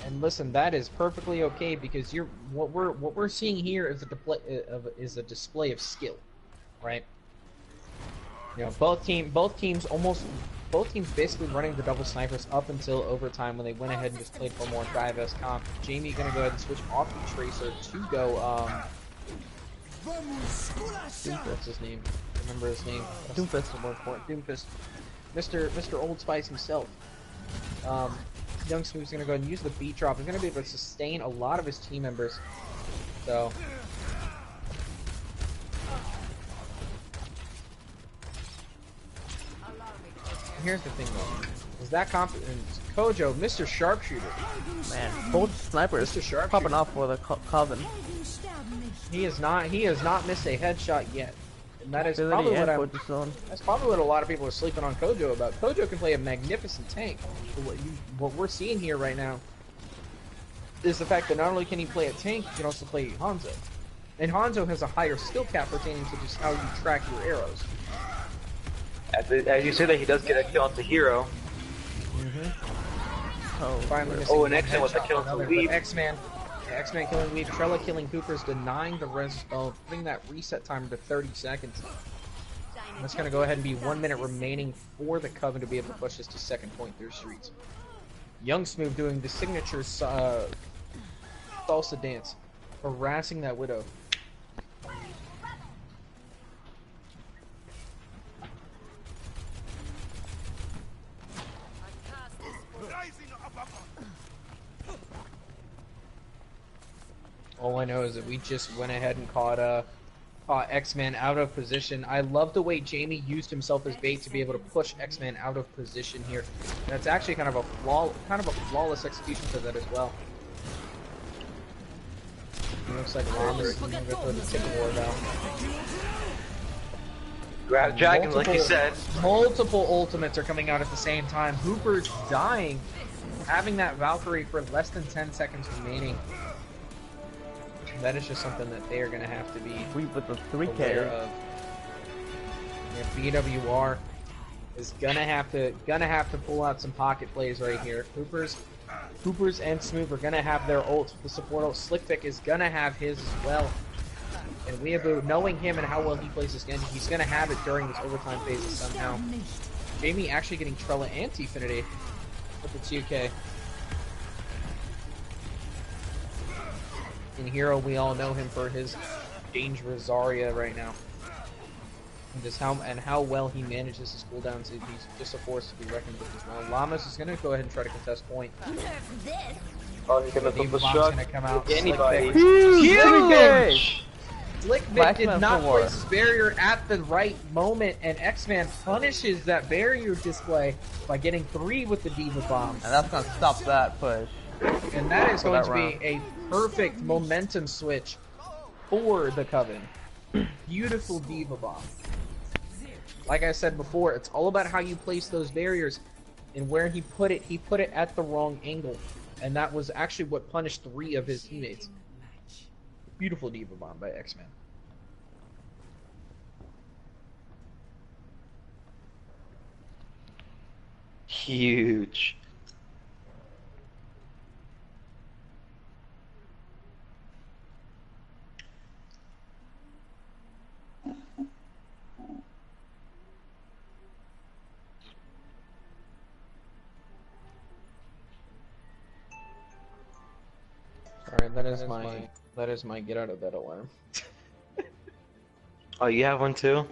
B: And listen, that is perfectly okay because what we're seeing here is a display of skill, right? You know, both teams basically running the double snipers up until overtime when they went ahead and just played for more divest comp. Jamie gonna go ahead and switch off the tracer to go what's his name? Remember his name? Doomfist. More important. Doomfist. Mr. Old Spice himself. Young Smooth's gonna go ahead and use the beat drop. He's gonna be able to sustain a lot of his team members. So here's the thing though. Is that Kojo, Mr. Sharpshooter.
A: Man, both snipers popping off for the Coven.
B: He has not missed a headshot yet. And that is
A: Ability
B: probably that's probably what a lot of people are sleeping on Kojo about. Kojo can play a magnificent tank. But what we're seeing here right now is the fact that not only can he play a tank, he can also play Hanzo. And Hanzo has a higher skill cap pertaining to just how you track your arrows.
D: As you say that, he does get a kill on the hero.
B: Oh,
D: and X-Man with a kill on the Weave.
B: X-Man killing Weave, Trella killing Hoopers, denying the res putting that reset timer to 30 seconds. And that's going to go ahead and be 1 minute remaining for the Coven to be able to push this to second point through streets. Young Smooth doing the signature salsa dance, harassing that Widow. All I know is that we just went ahead and caught X-Man out of position. I love the way Jamie used himself as bait to be able to push X-Man out of position here. And that's actually kind of a flawless execution for that as well. It looks like Llama's going to go for the ticket war now.
D: Grab Dragon, like you said.
B: Multiple ultimates are coming out at the same time. Hooper's dying, having that Valkyrie for less than 10 seconds remaining. That is just something that they are going to have to be
A: with the 3K
B: aware of. Yeah, BWR is gonna have to pull out some pocket plays right here. Hoopers and Smooth are gonna have their ult. The support ult. Slickpick is gonna have his as well. And Weeaboo, knowing him and how well he plays this Genji, he's gonna have it during this overtime phase somehow. Jamie actually getting Trella and T-Finity with the 2K. In Hero, we all know him for his dangerous Zarya right now. And just how well he manages his cooldowns. He's just a force to be reckoned with as well. Lamas is going to go ahead and try to contest point.
D: Oh, he's going to put the
B: shot. Going to come out.
D: Anybody.
B: Huge! Slickvic did not place barrier at the right moment, and X-Man punishes that barrier display by getting 3 with the Diva Bomb.
A: And that's going to stop that push.
B: And that is going to be a perfect momentum switch for the Coven. Beautiful Diva Bomb. Like I said before, it's all about how you place those barriers, and where he put it at the wrong angle. And that was actually what punished 3 of his teammates. Beautiful Diva Bomb by X-Man.
D: Huge.
B: Alright, that is my get out of bed alarm.
D: Oh, you have one too?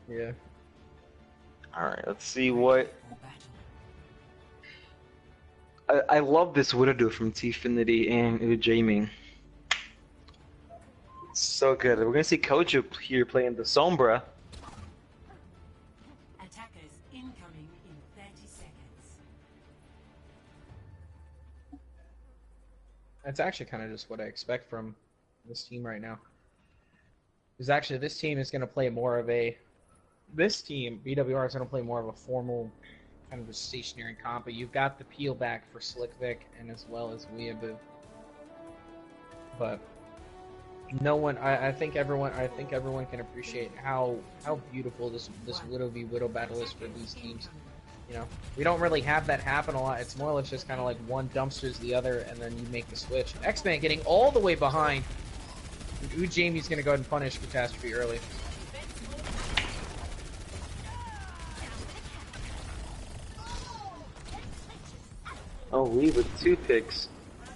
B: Yeah.
D: Alright, let's see what... I love this Widow from T-Finity and Ujaming. It's so good. We're gonna see Kojo here playing the Sombra.
F: Attackers incoming in 30 seconds.
B: That's actually kind of just what I expect from this team right now. Because actually, this team is going to play more of a... This team, BWR, is going to play more of a formal, kind of a stationary comp. But you've got the peel back for Slick Vic and as well as Weeaboo. But no one, I think everyone can appreciate how beautiful this Widow v Widow battle is for these teams. You know, we don't really have that happen a lot. It's more or less just kind of like one dumpsters the other, and then you make the switch. X-Man getting all the way behind. Jamie's gonna go ahead and punish Catastrophe early.
D: Oh, we with 2 picks.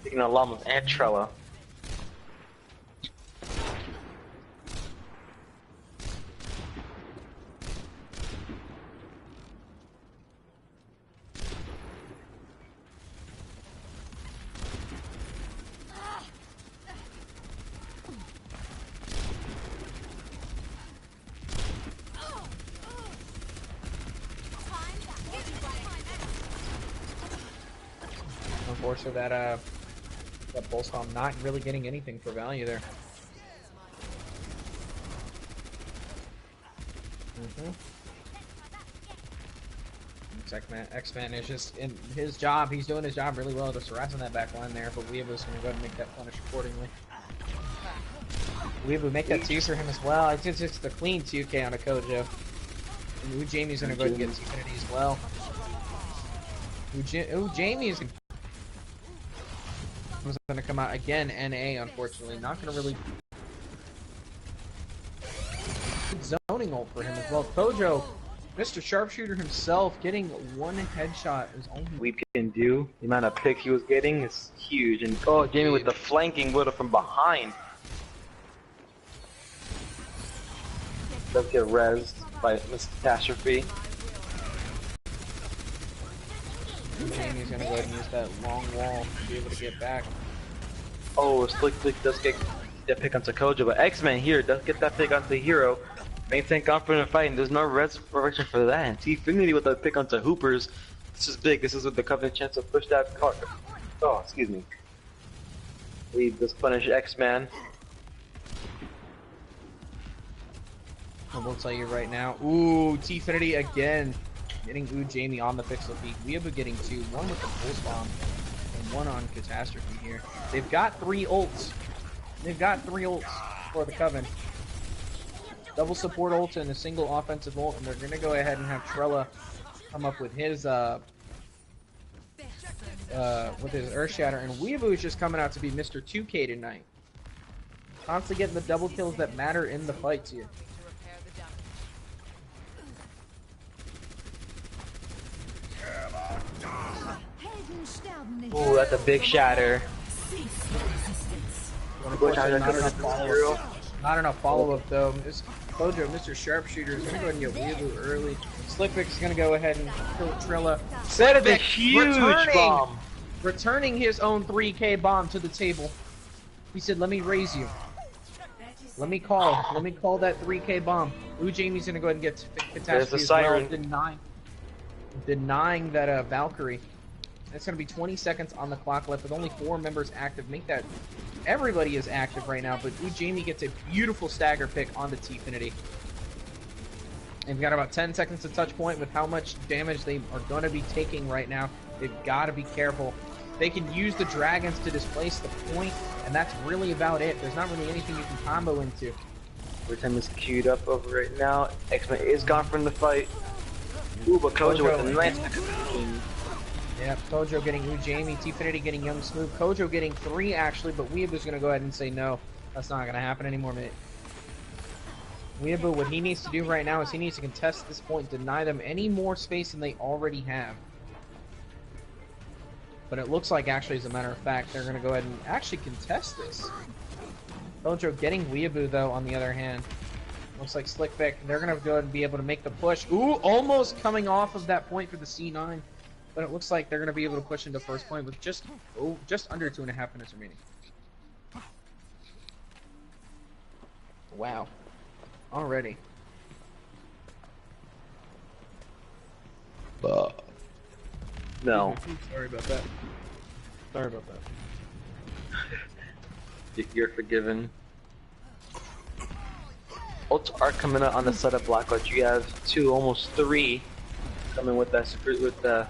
D: Taking a Llamas and Trella.
B: Unfortunately, that Pulse Bomb not really getting anything for value there. X-Man is just in his job. He's doing his job really well, just harassing that back line there. But Weeaboo's going to go ahead and make that punish accordingly. Weeaboo make that 2 for him as well. It's just a clean 2K on a Kojo. And Jamie's going to go ahead and get T-Finity as well. Jamie is going to come out again. NA, unfortunately, not going to really good zoning ult for him as well. Kojo, Mr. Sharpshooter himself, getting 1 headshot is only
D: We can do. The amount of pick he was getting is huge. And oh, Jamie with the flanking Widow from behind. Does get rezzed by Miss Catastrophe.
B: Jamie's gonna go ahead and use that long wall to be able to get back.
D: Oh, Slick does get that pick onto Kojo, but X-Men here does get that pick onto Hero. Maintain confident fighting. There's no resurrection for that. And T-Finity with that pick onto Hoopers. This is big. This is with the Coven chance to push that card. Oh, excuse me. We just punish X-Man.
B: I will tell you right now. Ooh, T-Finity again. Getting Jamie on the pixel peak. Weeaboo getting 2. 1 with the Pulse Bomb. And 1 on Catastrophe here. They've got 3 ults. They've got 3 ults for the Coven. Double support ult and a single offensive ult, and they're gonna go ahead and have Trella come up with his Earth Shatter, and Weeaboo is just coming out to be Mr. 2K tonight. Constantly getting the double kills that matter in the fights here.
D: Ooh, that's a big shatter.
B: Not enough follow-up though. Kojo, Mr. Sharpshooter, is gonna go ahead and get Weeaboo early. Slickvik's gonna go ahead and kill Trilla.
D: Set of a huge bomb.
B: Returning his own 3K bomb to the table. He said, "Let me raise you. Let me call that 3K bomb." Jamie's gonna go ahead and get Catastrophe as well, denying that Valkyrie. It's going to be 20 seconds on the clock left with only 4 members active. Make that... Everybody is active right now, but Jamie gets a beautiful stagger pick on the T-Finity. They've got about 10 seconds to touch point with how much damage they are going to be taking right now. They've got to be careful. They can use the dragons to displace the point, and that's really about it. There's not really anything you can combo into.
D: Everytime is queued up over right now. X-Men is gone from the fight. Ooh, but Kojo with a nice...
B: Yep, Kojo getting Jamie, T-Finity getting Young Smooth, Kojo getting 3 actually, but Weeaboo's gonna go ahead and say no. That's not gonna happen anymore, mate. Weeaboo, what he needs to do right now is he needs to contest this point, deny them any more space than they already have. But it looks like, actually, as a matter of fact, they're gonna go ahead and actually contest this. Kojo getting Weeaboo, though, on the other hand. Looks like Slick Vic, they're going to go ahead and be able to make the push. Ooh, almost coming off of that point for the C9. But it looks like they're going to be able to push into first point with just under 2.5 minutes remaining. Wow. Already.
D: No.
B: Sorry about that. Sorry about that.
D: You're forgiven. Ults are coming out on the side of Blackwatch. You have 2, almost 3 coming with that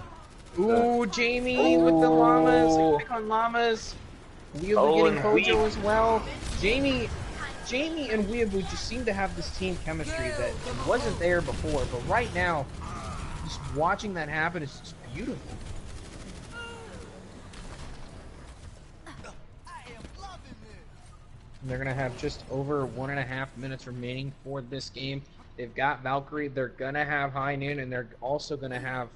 B: Ooh, Jamie with the llamas. Pick on llamas. Weeaboo getting Kojo as well. Jamie and Weeaboo just seem to have this team chemistry that wasn't there before, but right now, just watching that happen is just beautiful. And they're gonna have just over 1.5 minutes remaining for this game. They've got Valkyrie, they're gonna have High Noon, and they're also gonna have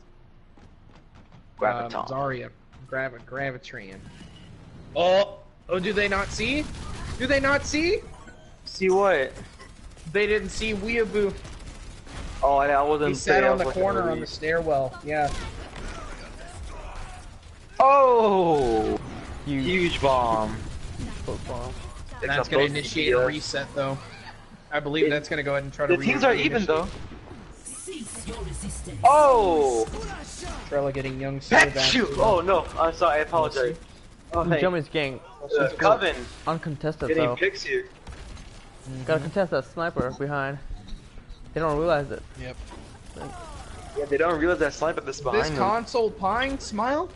B: Zarya, Gravitran. Oh, do they not see? Do they not see?
D: See what?
B: They didn't see Weeaboo.
D: Oh, I wasn't.
B: He sat on the corner on the stairwell. Yeah.
D: Oh! Huge bomb.
B: That's going to initiate a reset, though. I believe that's going to go ahead and try to.
D: The teams are even, though. Oh!
B: Trella getting young.
D: Shoot! Oh no! I'm sorry. I apologize.
C: Oh, hey. Jummy's gang.
D: Coven.
C: Uncontested
D: getting
C: though.
D: picks here.
C: Gotta contest that sniper behind. They don't realize it.
B: Yep.
D: Yeah, they don't realize that sniper is behind them.
B: This console pine smile?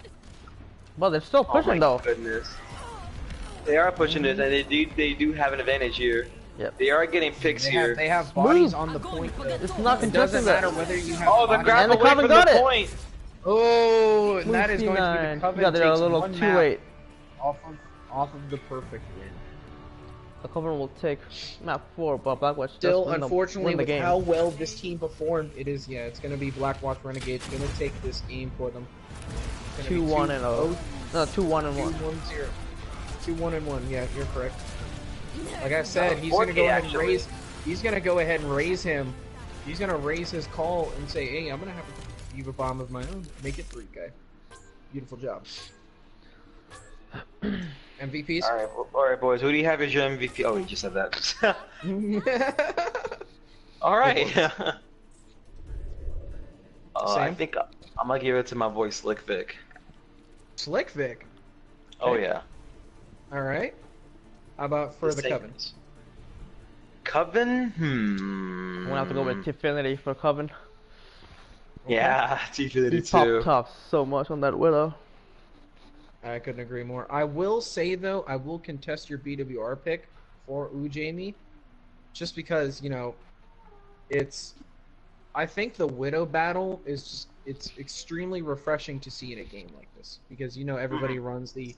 C: Well, they're still pushing though.
D: Goodness. They are pushing it, and they do have an advantage here.
C: Yep.
D: They are getting picks here.
B: They have bodies on the point.
C: It's not
B: It doesn't matter whether you have.
D: Oh, the grab away from the point.
B: Oh, and that is going to be the Coven.
C: Yeah, they're a little too late.
B: Off of the perfect win.
C: The Coven will take map 4, but Blackwatch
B: still, unfortunately,
C: win the
B: with
C: game.
B: how well this team performed, it's going to be Blackwatch Renegades going to take this game for them.
C: 2-1 and 0. No, 2-1 and 1.
B: 2-1-0. 2-1 and 1. Yeah, you're correct. Like I said, he's going to go ahead and raise. He's going to go ahead and raise him. He's going to raise his call and say, "Hey, I'm going to have a Diva bomb of my own. Make it 3, guy. Beautiful job." MVPs.
D: All right, boys. Who do you have as your MVP? Oh, you just said that. All right. I think I'm gonna give it to my boy Slick Vic.
B: Slick Vic.
D: Oh yeah.
B: All right. How about for the Coven?
D: Coven?
C: I'm gonna have to go with Tifinity for Coven.
D: Yeah, Tifinity
C: too. He popped tough so much on that Widow.
B: I couldn't agree more. I will say though, I will contest your BWR pick for Jamie, just because I think the Widow battle is just it's extremely refreshing to see in a game like this because everybody runs the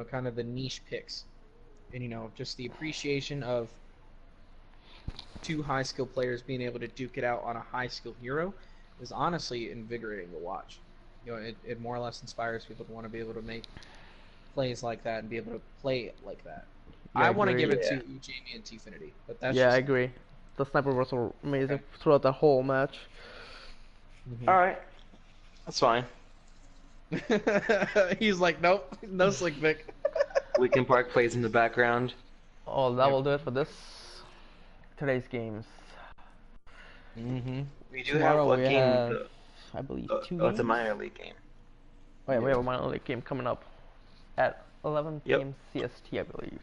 B: kind of the niche picks, and just the appreciation of 2 high skill players being able to duke it out on a high skill hero is honestly invigorating to watch. It more or less inspires people to want to be able to make plays like that and be able to play it like that. Yeah, I want to give it to Jamie and Tifinity, but that's
C: I agree. The sniper was amazing throughout the whole match.
D: All right, that's fine.
B: He's like, nope, no Slick Vic.
D: Weekend Park plays in the background.
C: Oh, that will do it for today's games.
D: We do have one game.
C: I believe 2 games.
D: It's a minor league game.
C: Wait, we have a minor league game coming up at 11 p.m. CST, I believe.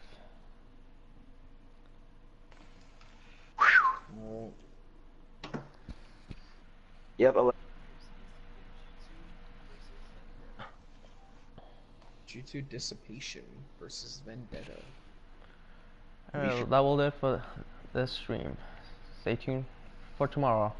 D: Yep.
B: Jutsu Dissipation versus Vendetta.
C: That will do it for this stream. Stay tuned for tomorrow.